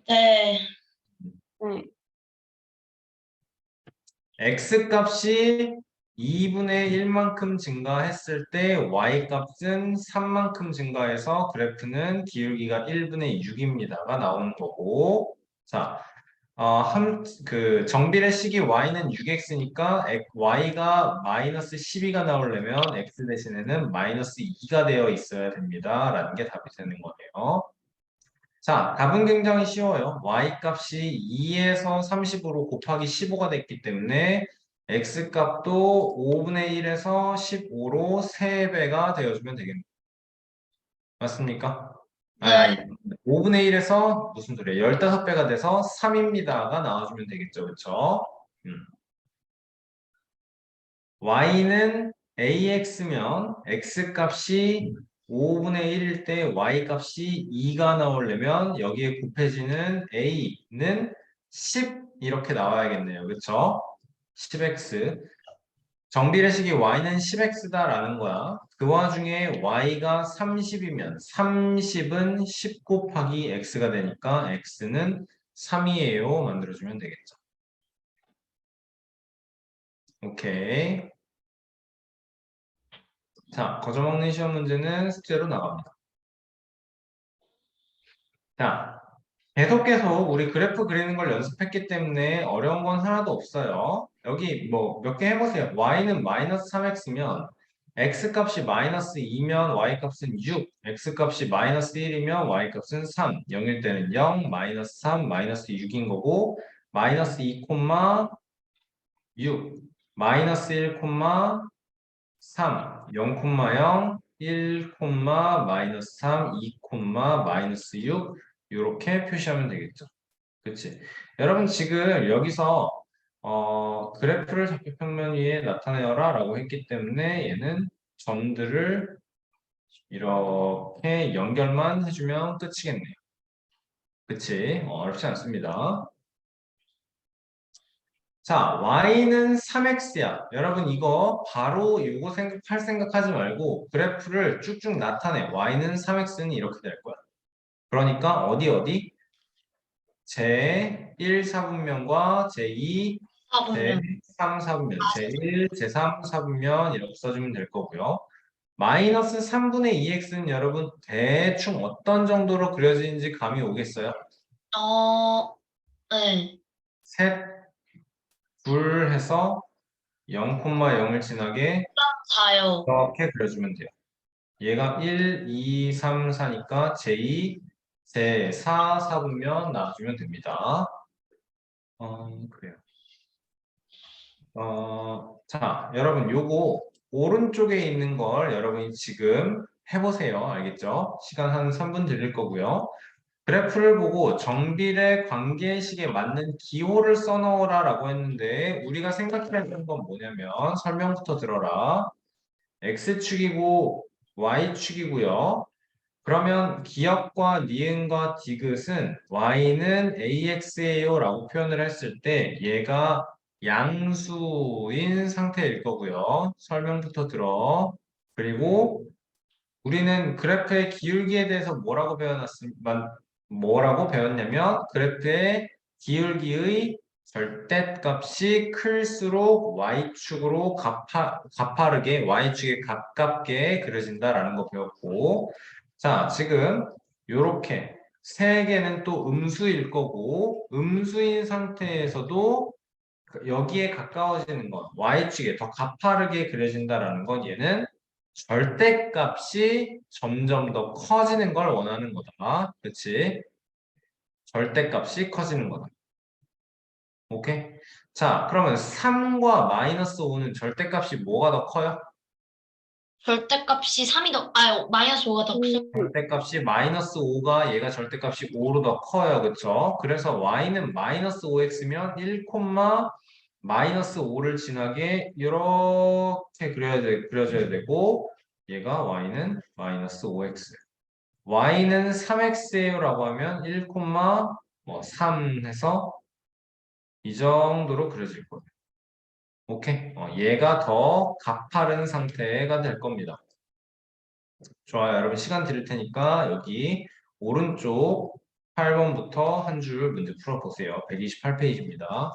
네. 네. x값이 2분의 1만큼 증가했을 때 y값은 3만큼 증가해서 그래프는 기울기가 1분의 6입니다가 나오는 거고 자, 정비례 식이 y는 6x니까 y가 마이너스 12가 나오려면 x 대신에는 마이너스 2가 되어 있어야 됩니다. 라는 게 답이 되는 거예요. 자, 답은 굉장히 쉬워요. y값이 2에서 30으로 곱하기 15가 됐기 때문에 x값도 5분의 1에서 15로 3배가 되어주면 되겠네요. 맞습니까? 아니, 5분의 1에서 무슨 소리야? 15배가 돼서 3입니다가 나와주면 되겠죠. 그쵸? y는 ax면 x 값이 5분의 1일 때 y 값이 2가 나오려면 여기에 곱해지는 a는 10 이렇게 나와야겠네요. 그쵸? 10x. 정비례식이 y는 10x다라는 거야. 그 와중에 y가 30이면 30은 10 곱하기 x가 되니까 x는 3이에요. 만들어주면 되겠죠. 오케이. 자, 거저먹는 시험 문제는 숙제로 나갑니다. 자, 계속 우리 그래프 그리는 걸 연습했기 때문에 어려운 건 하나도 없어요. 여기 뭐 몇 개 해보세요. y는 마이너스 3x면 x 값이 마이너스 2면 y 값은 6, x 값이 마이너스 1이면 y 값은 3, 0일 때는 0, 마이너스 3, 마이너스 6인 거고 마이너스 2, 6, 마이너스 1, 3, 0, 0, 1, 마이너스 3, 2, 마이너스 6 이렇게 표시하면 되겠죠. 그치? 여러분 지금 여기서 그래프를 좌표평면 위에 나타내어라 라고 했기 때문에 얘는 점들을 이렇게 연결만 해주면 끝이겠네요. 그치? 어렵지 않습니다. 자, y는 3x야. 여러분 이거 바로 이거 생각할 생각하지 말고 그래프를 쭉쭉 나타내. y는 3x는 이렇게 될 거야. 그러니까 어디? 제1 사분면과 제2, 사분면. 제3 사분면, 제1, 제3 사분면 이렇게 써주면 될 거고요. 마이너스 3분의 2x는 여러분 대충 어떤 정도로 그려지는지 감이 오겠어요? 네. 셋, 둘 해서 0,0을 지나게 4요. 이렇게 그려주면 돼요. 얘가 1, 2, 3, 4니까 제2, 제4 사분면 나와주면 됩니다. 그래요. 자, 여러분 요거 오른쪽에 있는 걸 여러분이 지금 해보세요. 알겠죠? 시간 한 3분 드릴 거고요. 그래프를 보고 정비례 관계식에 맞는 기호를 써넣어라 라고 했는데 우리가 생각해야 되는 건 뭐냐면 설명부터 들어라. X축이고 Y축이고요. 그러면 기역과 니은과 디귿은 y는 ax예요 라고 표현을 했을 때 얘가 양수인 상태일 거고요. 설명부터 들어. 그리고 우리는 그래프의 기울기에 대해서 뭐라고 배웠냐면 그래프의 기울기의 절대값이 클수록 y축으로 가파르게 y축에 가깝게 그려진다라는 거 배웠고 자, 지금 요렇게 세 개는 또 음수일 거고 음수인 상태에서도 여기에 가까워지는 건 y축에 더 가파르게 그려진다라는 건 얘는 절대값이 점점 더 커지는 걸 원하는 거다. 그치? 절대값이 커지는 거다. 오케이? 자, 그러면 3과 마이너스 5는 절대값이 뭐가 더 커요? 절대값이 3이 마이너스 5가 더 크죠. 절대값이 마이너스 5가 얘가 절대값이 5로 더 커요. 그쵸? 그래서 y는 마이너스 5x면 1, 마이너스 5를 지나게 이렇게 그려줘야 되고 얘가 y는 마이너스 5x y는 3x예요 라고 하면 1, 3 해서 이 정도로 그려질 거예요. 오케이? 얘가 더 가파른 상태가 될 겁니다. 좋아요. 여러분 시간 드릴 테니까 여기 오른쪽 8번부터 한 줄 문제 풀어보세요. 128페이지입니다.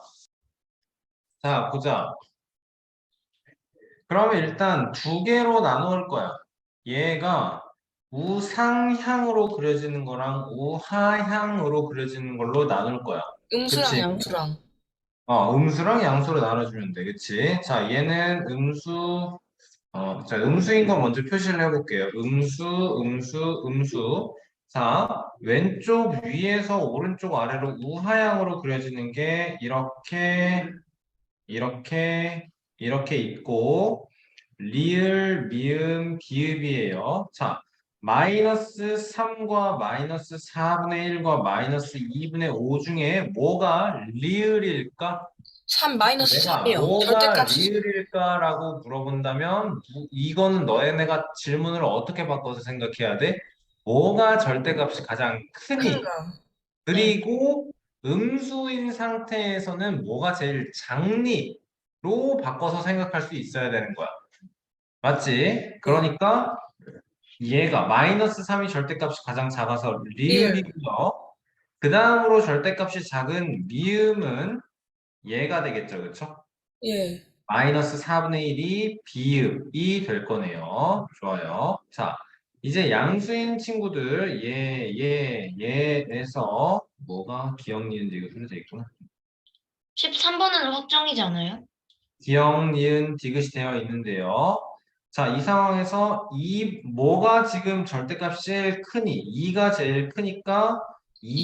자, 보자. 그러면 일단 두 개로 나누을 거야. 얘가 우상향으로 그려지는 거랑 우하향으로 그려지는 걸로 나눌 거야. 음수랑 그치? 양수랑. 음수랑 양수로 나눠주면 돼. 그치? 자, 얘는 자, 음수인 거 먼저 표시를 해볼게요. 음수. 자, 왼쪽 위에서 오른쪽 아래로 우하향으로 그려지는 게 이렇게 있고, 리을, 미음, 비읍이에요. 자, 마이너스 3과 마이너스 4분의 1과 마이너스 2분의 5 중에 뭐가 리을일까? 3 마이너스 내가 3이요. 뭐가 절대값이 리을일까라고 물어본다면 이거는 너네가 질문을 어떻게 바꿔서 생각해야 돼? 뭐가 절대값이 가장 크니? 큰가? 그리고 음수인 상태에서는 뭐가 제일 작니로 바꿔서 생각할 수 있어야 되는 거야. 맞지? 그러니까 얘가 마이너스 3이 절대값이 가장 작아서 리을이고요. 그 다음으로 절대값이 작은 미음은 얘가 되겠죠. 그쵸? 예. 마이너스 4분의 1이 비읍이 될 거네요. 좋아요. 자, 이제 양수인 친구들 얘에서 뭐가 기억, 니은, 디귿 흐려져 있구나. 13번은 확정이지 않아요? 기억, 니은, 디귿이 되어 있는데요. 자, 이 상황에서 뭐가 지금 절대값이 제일 크니? 2가 제일 크니까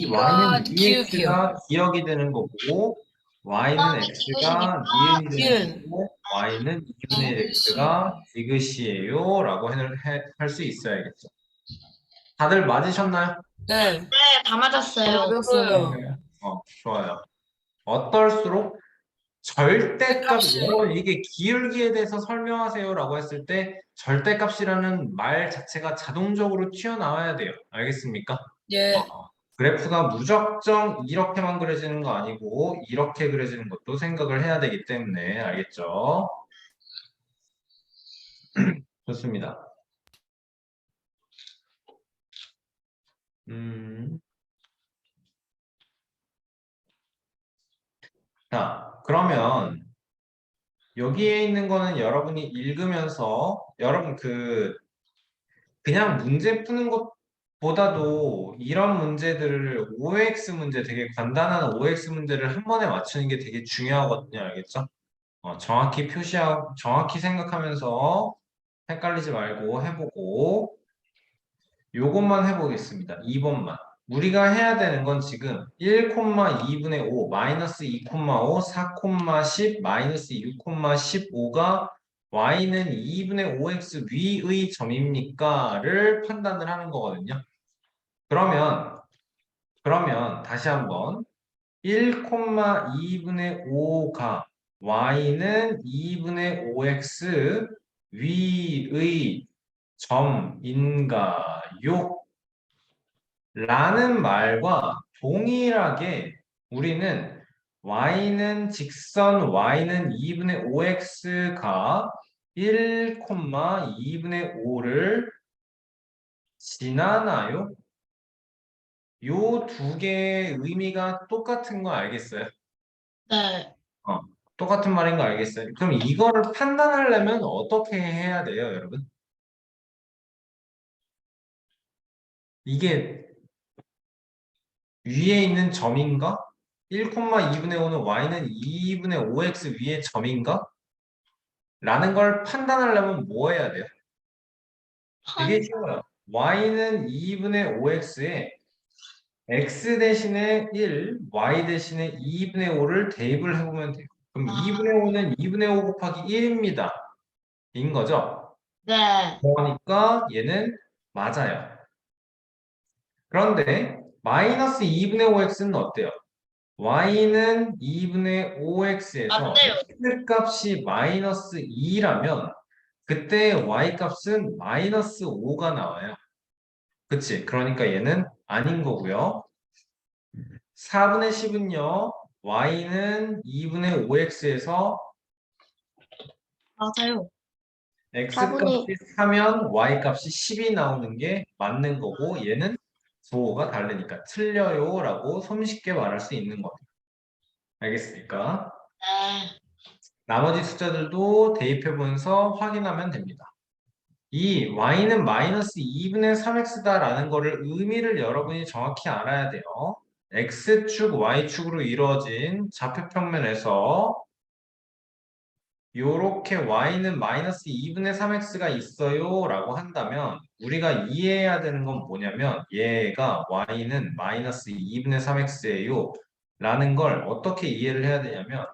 y는 기억이요. ex가 기억이 되는 거고 y는 x가 니은이 되는 니은. 거고 y는 2분의 1 x가 디귿이에요 라고 할 수 있어야겠죠. 다들 맞으셨나요? 네. 네, 다 맞았어요. 맞았어요. 좋아요. 어떨수록 절대값, 값이- 여러분 이게 기울기에 대해서 설명하세요라고 했을 때 절대값이라는 말 자체가 자동적으로 튀어나와야 돼요. 알겠습니까? 예. 그래프가 무작정 이렇게만 그려지는 거 아니고 이렇게 그려지는 것도 생각을 해야 되기 때문에 알겠죠? 좋습니다. 자, 그러면 여기에 있는 거는 여러분이 읽으면서 여러분 그냥 문제 푸는 것보다도 이런 문제들을 OX 문제 되게 간단한 OX 문제를 한 번에 맞추는 게 되게 중요하거든요. 알겠죠? 정확히 표시하고 정확히 생각하면서 헷갈리지 말고 해보고 요것만 해보겠습니다. 2번만. 우리가 해야 되는 건 지금 1,2분의 5, 마이너스 2,5, 4,10, 마이너스 6,15가 y는 2분의 5x 위의 점입니까?를 판단을 하는 거거든요. 그러면 다시 한번 1,2분의 5가 y는 2분의 5x 위의 점인가요? 라는 말과 동일하게 우리는 y는 직선 y는 2분의 5x가 1,2분의 5를 지나나요? 요 두 개의 의미가 똑같은 거 알겠어요? 네. 똑같은 말인 거 알겠어요? 그럼 이거를 판단하려면 어떻게 해야 돼요, 여러분? 이게 위에 있는 점인가? 1,2분의 5는 y는 2분의 5x 위의 점인가? 라는 걸 판단하려면 뭐 해야 돼요? 되게 쉬워요. y는 2분의 5x에 x 대신에 1, y 대신에 2분의 5를 대입을 해보면 돼요. 그럼 2분의 5는 2분의 5 곱하기 1입니다. 인 거죠? 네. 그러니까 얘는 맞아요. 그런데 마이너스 2분의 5x는 어때요? y는 2분의 5x에서 맞네요. x 값이 마이너스 2라면 그때 y 값은 마이너스 5가 나와요. 그치? 그러니까 얘는 아닌 거고요. 4분의 10은요. y는 2분의 5x에서 맞아요. x 4분의 값이 4면 y 값이 10이 나오는 게 맞는 거고 얘는 부호가 다르니까 틀려요 라고 손쉽게 말할 수 있는 거예요. 알겠습니까? 네. 나머지 숫자들도 대입해보면서 확인하면 됩니다. 이 y는 마이너스 2분의 3x다라는 거를 의미를 여러분이 정확히 알아야 돼요. x축, y축으로 이루어진 좌표평면에서 요렇게 y는 마이너스 2분의 3x가 있어요 라고 한다면 우리가 이해해야 되는 건 뭐냐면 얘가 y는 마이너스 2분의 3x예요 라는 걸 어떻게 이해를 해야 되냐면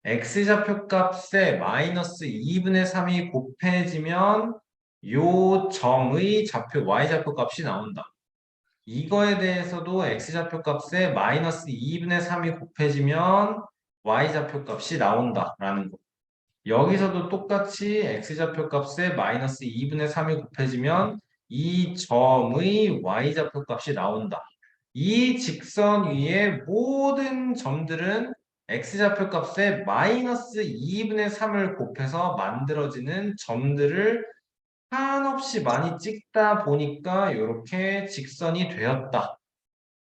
x좌표 값에 마이너스 2분의 3이 곱해지면 요 점의 좌표 y좌표 값이 나온다. 이거에 대해서도 x좌표 값에 마이너스 2분의 3이 곱해지면 y좌표 값이 나온다라는 거. 여기서도 똑같이 x좌표 값에 마이너스 2분의 3이 곱해지면 이 점의 y좌표 값이 나온다. 이 직선 위의 모든 점들은 x좌표 값에 마이너스 2분의 3을 곱해서 만들어지는 점들을 한없이 많이 찍다 보니까 이렇게 직선이 되었다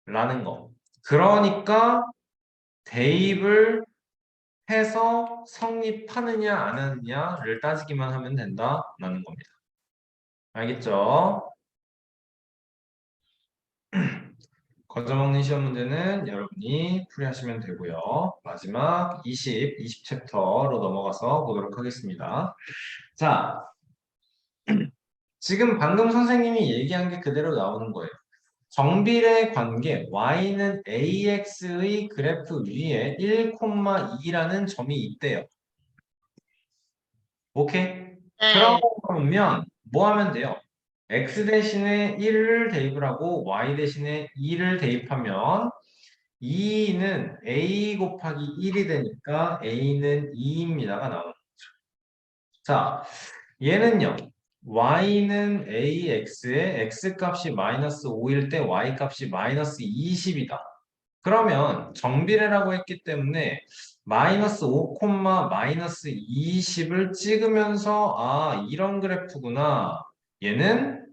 라는 거. 그러니까 대입을 해서 성립하느냐 안 하느냐를 따지기만 하면 된다라는 겁니다. 알겠죠? 거저먹는 시험 문제는 여러분이 풀이하시면 되고요. 마지막 20 챕터로 넘어가서 보도록 하겠습니다. 자, 지금 방금 선생님이 얘기한 게 그대로 나오는 거예요. 정비례 관계 y는 ax의 그래프 위에 1,2라는 점이 있대요. 오케이? 네. 그러면 뭐 하면 돼요? x 대신에 1을 대입을 하고 y 대신에 2를 대입하면 2는 a 곱하기 1이 되니까 a는 2입니다가 나오는 거죠. 자, 얘는요. y는 ax에 x 값이 마이너스 5일 때 y 값이 마이너스 20이다. 그러면 정비례라고 했기 때문에 마이너스 5, 마이너스 20을 찍으면서 아 이런 그래프구나. 얘는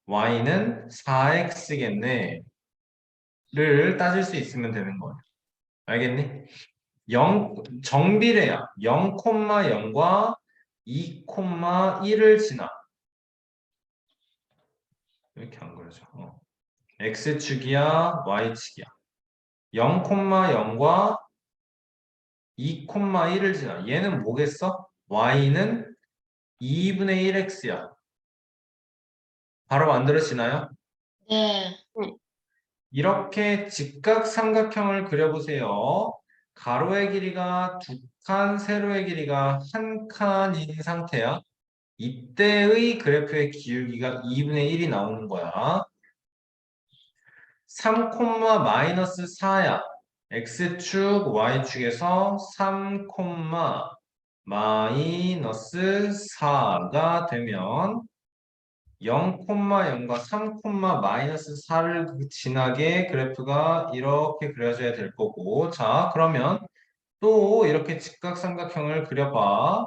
y는 4x겠네 를 따질 수 있으면 되는 거예요. 알겠니? 0, 정비례야. 0,0과 2,1을 지나. 이렇게 안 그려져. x축이야, y축이야. 0,0과 2,1을 지나. 얘는 뭐겠어? y는 2분의 1x야. 바로 만들어지나요? 네. 이렇게 직각삼각형을 그려보세요. 가로의 길이가 2칸, 세로의 길이가 1칸인 상태야. 이때의 그래프의 기울기가 2분의 1이 나오는 거야. 3, 마이너스 4야. x축, y축에서 3, 마이너스 4가 되면 0,0과 3, 마이너스 4를 지나게 그래프가 이렇게 그려져야 될 거고 자 그러면 또 이렇게 직각삼각형을 그려봐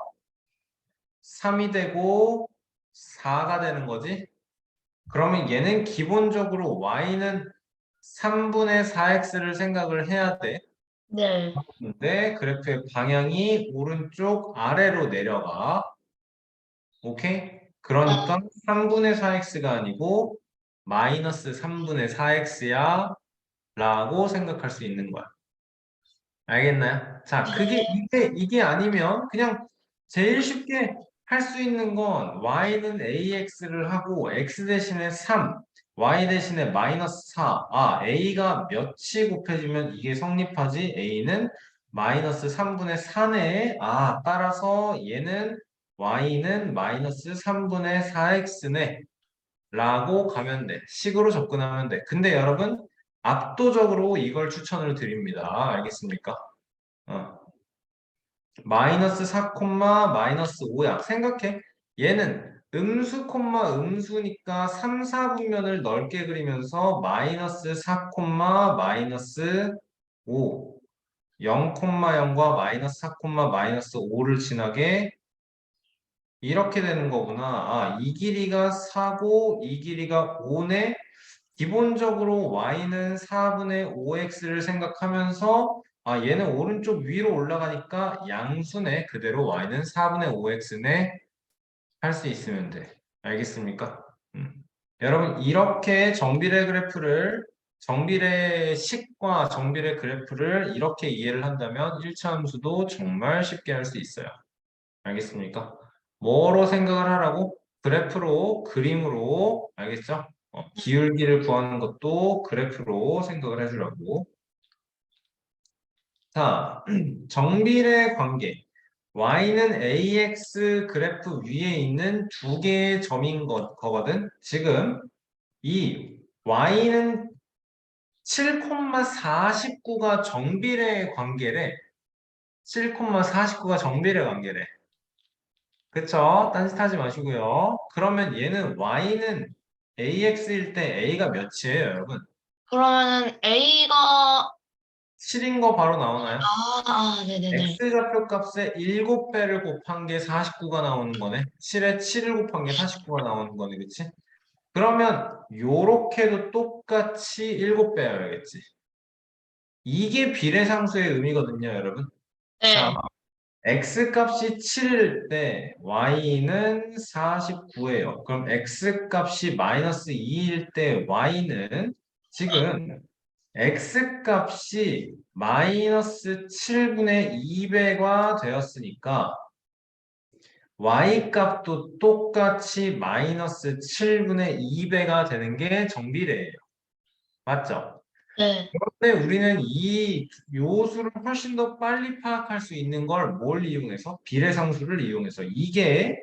3이 되고 4가 되는 거지 그러면 얘는 기본적으로 y는 3분의 4x를 생각을 해야 돼 네. 근데 그래프의 방향이 오른쪽 아래로 내려가 오케이? 그러니까 3분의 4x가 아니고 마이너스 3분의 4x야 라고 생각할 수 있는 거야. 알겠나요? 자, 이게 아니면 그냥 제일 쉽게 할 수 있는 건 y는 ax를 하고 x 대신에 3, y 대신에 마이너스 4. 아, a가 몇이 곱해지면 이게 성립하지? a는 마이너스 3분의 4네. 아, 따라서 얘는 y는 마이너스 3분의 4x네. 라고 가면 돼. 식으로 접근하면 돼. 근데 여러분, 압도적으로 이걸 추천을 드립니다. 알겠습니까? 마이너스 4, 마이너스 5야. 생각해. 얘는 음수, 음수니까 3, 4분면을 넓게 그리면서 마이너스 4, 마이너스 5. 0,0과 마이너스 4, 마이너스 5를 지나게 이렇게 되는 거구나. 아, 이 길이가 4고 이 길이가 5네. 기본적으로 y는 4분의 5x를 생각하면서 아 얘는 오른쪽 위로 올라가니까 양수네. 그대로 y는 4분의 5x네. 할 수 있으면 돼. 알겠습니까? 여러분 이렇게 정비례 식과 정비례 그래프를 이렇게 이해를 한다면 1차 함수도 정말 쉽게 할 수 있어요. 알겠습니까? 뭐로 생각을 하라고? 그래프로, 그림으로, 알겠죠? 기울기를 구하는 것도 그래프로 생각을 해주라고. 자, 정비례 관계. y는 ax 그래프 위에 있는 두 개의 점인 거거든. 지금 이 y는 7,49가 정비례 관계래. 7,49가 정비례 관계래. 그쵸? 딴짓하지 마시고요. 그러면 얘는 y는 ax일 때 a가 몇이에요, 여러분? 그러면은 A가 7인 거 바로 나오나요? 네네네. x좌표 값에 7배를 곱한 게 49가 나오는 거네. 7에 7을 곱한 게 49가 나오는 거네, 그치? 그러면 요렇게도 똑같이 7배여야겠지. 이게 비례상수의 의미거든요, 여러분. 자, 네. x 값이 7일 때 y는 49예요. 그럼 x 값이 마이너스 2일 때 y는 지금 x 값이 마이너스 7분의 2배가 되었으니까 y 값도 똑같이 마이너스 7분의 2배가 되는 게 정비례예요. 맞죠? 네. 그런데 우리는 이 요수를 훨씬 더 빨리 파악할 수 있는 걸 뭘 이용해서? 비례상수를 이용해서. 이게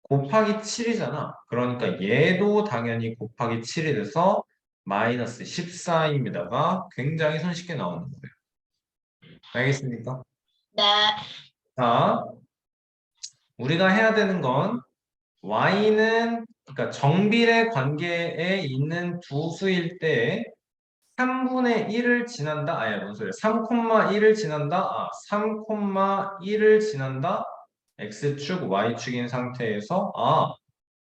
곱하기 7이잖아. 그러니까 얘도 당연히 곱하기 7이 돼서 마이너스 14입니다가 굉장히 손쉽게 나오는 거예요. 알겠습니까? 네. 자, 우리가 해야 되는 건 y는 그러니까 정비례 관계에 있는 두 수일 때 3분의 1을 지난다. 아야, 뭔 소리야? 3,1을 지난다. 3,1을 지난다. x축, y축인 상태에서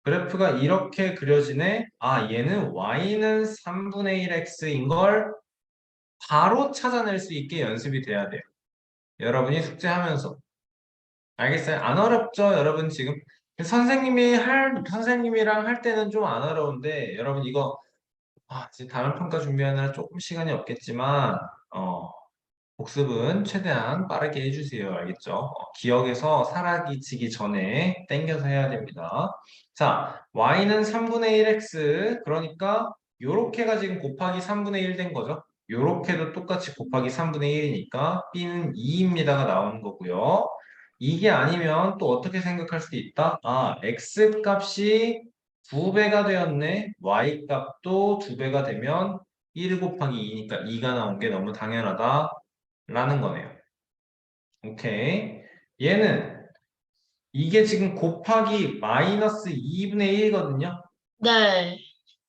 그래프가 이렇게 그려지네. 얘는 y는 3분의 1x인 걸 바로 찾아낼 수 있게 연습이 돼야 돼요. 여러분이 숙제하면서. 알겠어요? 안 어렵죠, 여러분 지금? 선생님이랑 할 때는 좀 안 어려운데, 여러분 이거 지금 다른 평가 준비하느라 조금 시간이 없겠지만, 복습은 최대한 빠르게 해주세요. 알겠죠? 기억에서 사라지기 전에 땡겨서 해야 됩니다. 자, y는 3분의 1x, 그러니까 요렇게가 지금 곱하기 3분의 1 된 거죠. 요렇게도 똑같이 곱하기 3분의 1이니까 b는 2입니다가 나오는 거고요. 이게 아니면 또 어떻게 생각할 수도 있다? x 값이 2배가 되었네. y 값도 2배가 되면 1 곱하기 2니까 2가 나온 게 너무 당연하다. 라는 거네요. 오케이. 얘는 이게 지금 곱하기 마이너스 2분의 1이거든요. 네.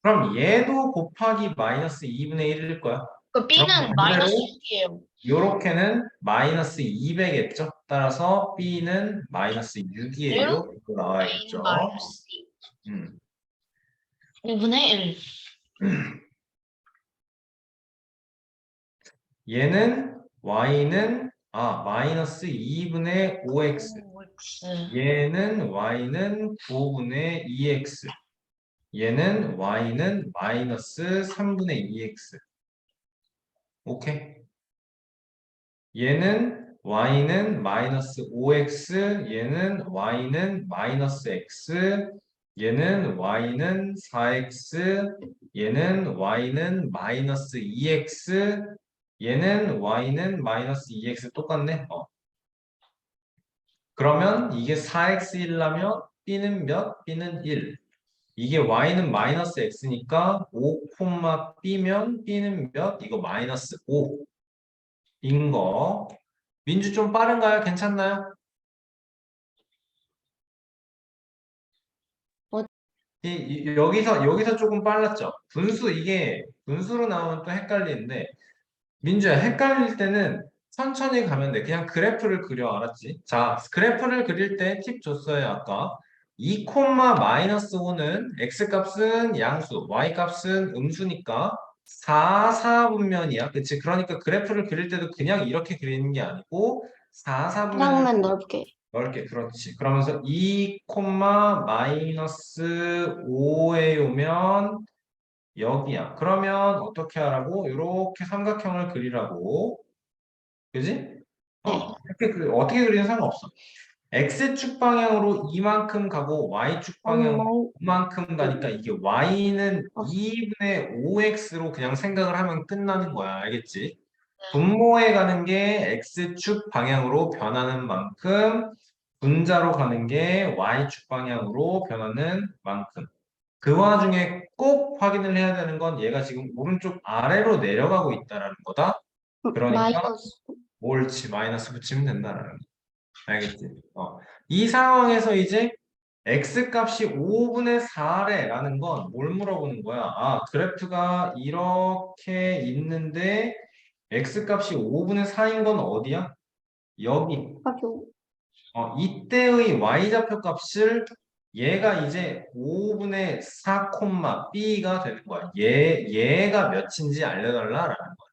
그럼 얘도 곱하기 마이너스 2분의 1일 거야. 그 그럼 B는 마이너스 6이에요. 요렇게는 마이너스 2배겠죠. 따라서 B는 마이너스 6이에요. 이거 A는 나와야겠죠. 마이너스 음. 1분의 1. 얘는 Y는 마이너스 2분의 5x. 얘는 y는 9분의 2x. 얘는 y는 마이너스 3분의 2x. 오케이. 얘는 y는 마이너스 5x. 얘는 y는 마이너스 x. 얘는 y는 4x. 얘는 y는 마이너스 2x. 얘는 y는 마이너스 2x. 똑같네. 그러면 이게 4x이려면 b는 몇? b는 1. 이게 y는 마이너스 x니까 5, b면 b는 몇? 이거 마이너스 5인 거. 민주 좀 빠른가요? 괜찮나요? 어. 여기서 조금 빨랐죠? 이게 분수로 나오면 또 헷갈리는데 민주야, 헷갈릴 때는 천천히 가면 돼. 그냥 그래프를 그려, 알았지? 자, 그래프를 그릴 때 팁 줬어요, 아까. 2, 마이너스 5는 x값은 양수, y값은 음수니까 4, 4분면이야. 그치? 그러니까 그래프를 그릴 때도 그냥 이렇게 그리는 게 아니고 4, 4분면을 땅만 넓게. 넓게, 그렇지. 그러면서 2, 마이너스 5에 오면 여기야. 그러면 어떻게 하라고? 이렇게 삼각형을 그리라고. 그지? 네. 어떻게 그리는 상관없어. x축 방향으로 이만큼 가고 y축 방향으로 이만큼 가니까 이게 y는 2분의 5x로 그냥 생각을 하면 끝나는 거야. 알겠지? 분모에 가는 게 x축 방향으로 변하는 만큼 분자로 가는 게 y축 방향으로 변하는 만큼. 그 와중에 꼭 확인을 해야 되는 건 얘가 지금 오른쪽 아래로 내려가고 있다라는 거다. 그러니까 마이너스. 옳지, 마이너스 붙이면 된다라는 거. 알겠지? 이 상황에서 이제 x 값이 5분의 4래라는 건 뭘 물어보는 거야? 아, 그래프가 이렇게 있는데 x 값이 5분의 4인 건 어디야? 여기. 학교. 이때의 y좌표 값을 얘가 이제 5분의 4, b가 되는 거야. 얘가 몇인지 알려달라라는 거야.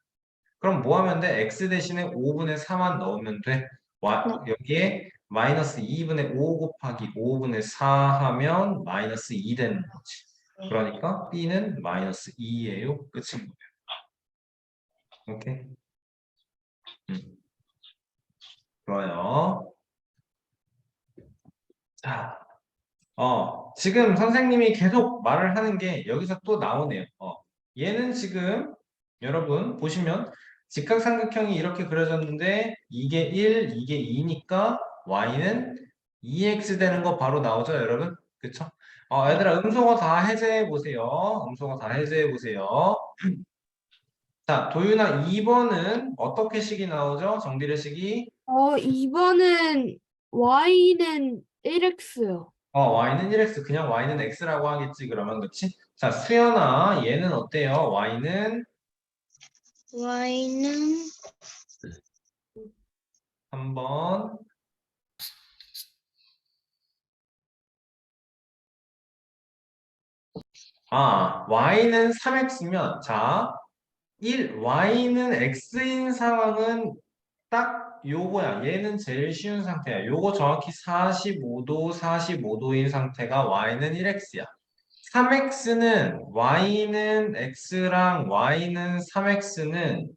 그럼 뭐 하면 돼? x 대신에 5분의 4만 넣으면 돼. 여기에 마이너스 2분의 5 곱하기 5분의 4 하면 마이너스 2 되는 거지. 그러니까 b는 마이너스 2예요. 끝인 거예요. 오케이? 좋아요. 자, 지금 선생님이 계속 말을 하는 게 여기서 또 나오네요. 얘는 지금 여러분 보시면 직각삼각형이 이렇게 그려졌는데 이게 1, 이게 2니까 y는 2x 되는 거 바로 나오죠, 여러분? 그쵸? 얘들아 음소거 다 해제해 보세요. 음소거 다 해제해 보세요. 자, 도윤아 2번은 어떻게 식이 나오죠? 정비례 식이 2번은 y는 1x요. y는 1x, 그냥 y는 x라고 하겠지, 그러면, 그치? 자, 수연아, 얘는 어때요? y는 Y는 3번. y는 3x면, 자, y는 x인 상황은 딱 요거야. 얘는 제일 쉬운 상태야. 요거 정확히 45도인 상태가 y는 1x야. 3x는 y는 x랑 y는 3x는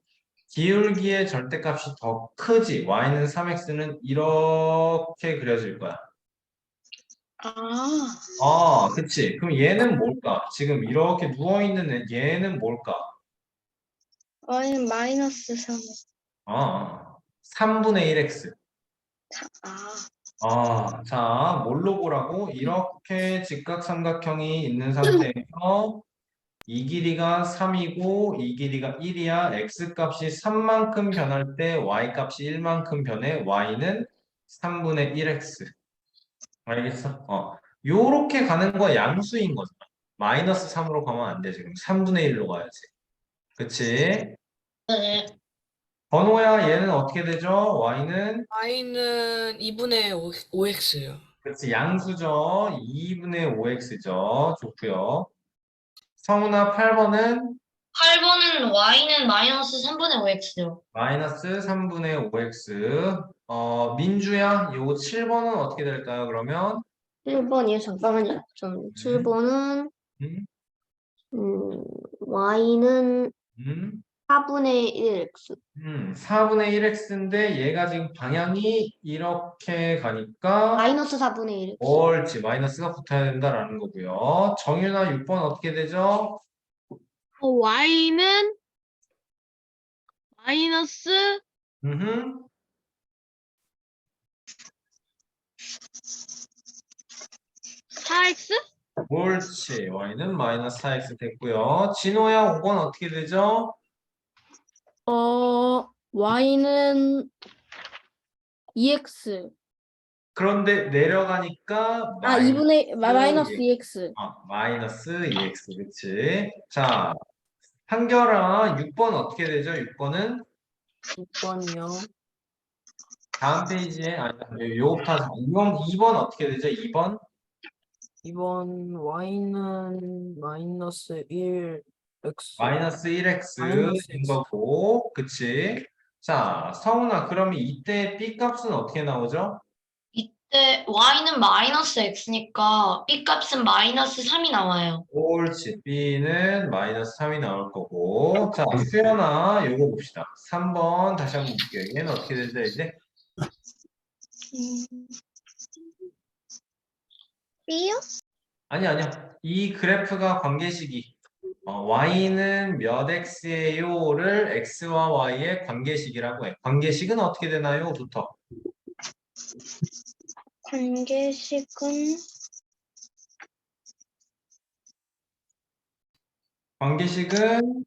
기울기의 절대값이 더 크지. y는 3x는 이렇게 그려질 거야. 그치. 그럼 얘는 뭘까? 지금 이렇게 누워있는 얘는 뭘까? Y는 마이너스 3. 3분의 1x. 아, 자, 뭘로 보라고? 이렇게 직각삼각형이 있는 상태에서 이 길이가 3이고 이 길이가 1이야. x 값이 3만큼 변할 때 y 값이 1만큼 변해. y는 3분의 1x. 알겠어? 요렇게 가는 거 양수인 거잖아. 마이너스 3으로 가면 안 돼, 지금. 3분의 1로 가야지. 그치? 네. 번호야, 얘는 어떻게 되죠? y는? y는 2분의 5x요. 그치, 양수죠. 2분의 5x죠. 좋고요. 성훈아, 8번은? 8번은 y는 마이너스 3분의 5x요. 마이너스 3분의 5x. 민주야, 요거 7번은 어떻게 될까요, 그러면? 7번이요. 잠깐만요. 좀 7번은 음, Y는 음, 4분의 1x. 4분의 1x인데 얘가 지금 방향이 이렇게 가니까 마이너스 4분의 1x. 옳지, 마이너스가 붙어야 된다라는 거고요. 정윤아 6번 어떻게 되죠? y는 마이너스 음흠. 4x? 옳지, y는 마이너스 4x 됐고요. 진호야 5번 어떻게 되죠? Y는 2x. 그런데 내려가니까 마이너스 2x. 2x. 마이너스 2x, 그치? 자, 한결아 6번 어떻게 되죠? 6번은 6번이요. 다음 페이지에 요거부터 2번 어떻게 되죠? 2번? 2번 Y는 마이너스 1x. 마이너스 1x인 마이너스 x. 거고, 그치? 자, 성훈아, 그러면 이때 b 값은 어떻게 나오죠? 이때 y는 마이너스 x니까 b 값은 마이너스 3이 나와요. 옳지, b는 마이너스 3이 나올 거고. 자, 수연아, 요거 봅시다. 3번 다시 한번 볼게요. 얘는 어떻게 되죠, 이제? B요? 아니야. 이 그래프가 관계식이 y는 몇 x예요를 x와 y의 관계식이라고 해. 관계식은 어떻게 되나요?부터. 관계식은 관계식은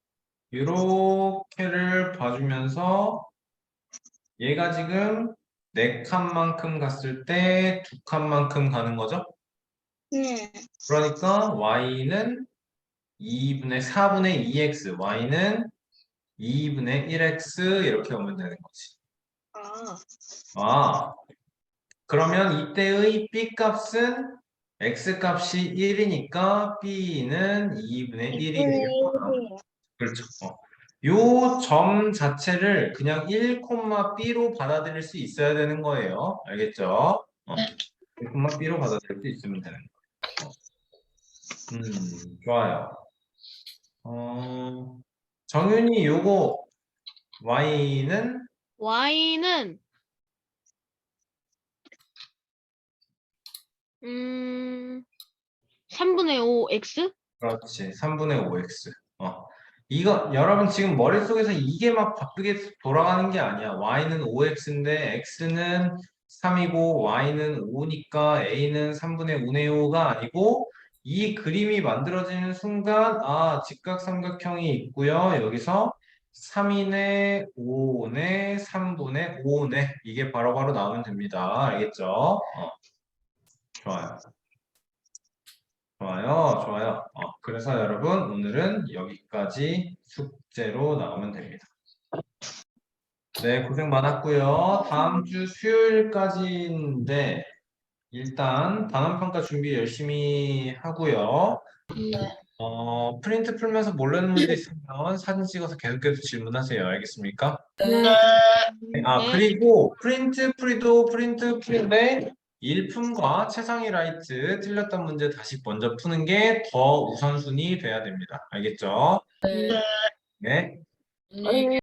이렇게를 봐주면서 얘가 지금 4칸만큼 갔을 때 2칸만큼 가는 거죠? 네. 그러니까 y는 4분의 2x, y는 2분의 1x 이렇게 오면 되는 거지. 아, 그러면 이때의 b 값은 x 값이 1이니까 b는 2분의 1이 되겠구나. 그렇죠. 요 점 자체를 그냥 1,b로 받아들일 수 있어야 되는 거예요. 알겠죠? 1,b로 받아들일 수 있으면 되는 거예요. 좋아요. 정윤이 요거 y는 Y는 3분의 5x? 그렇지. 3분의 5x. 이거 여러분 지금 머릿속에서 이게 막 바쁘게 돌아가는 게 아니야. y는 5x인데 x는 3이고 y는 5니까 a는 3분의 5의 5가 아니고 이 그림이 만들어지는 순간 직각삼각형이 있고요. 여기서 3인의 5네 3분의 5네 이게 바로바로 나오면 됩니다. 알겠죠? 좋아요. 좋아요, 좋아요. 그래서 여러분, 오늘은 여기까지 숙제로 나오면 됩니다. 네, 고생 많았고요. 다음 주 수요일까지인데, 일단 단원평가 준비 열심히 하고요. 프린트 풀면서 모르는 문제 있으면 사진 찍어서 계속해서 질문하세요. 알겠습니까? 그리고 프린트 풀이도 프린트 풀인데 일품과 최상위 라이트 틀렸던 문제 다시 먼저 푸는 게 더 우선순위 돼야 됩니다. 알겠죠? 네. 네.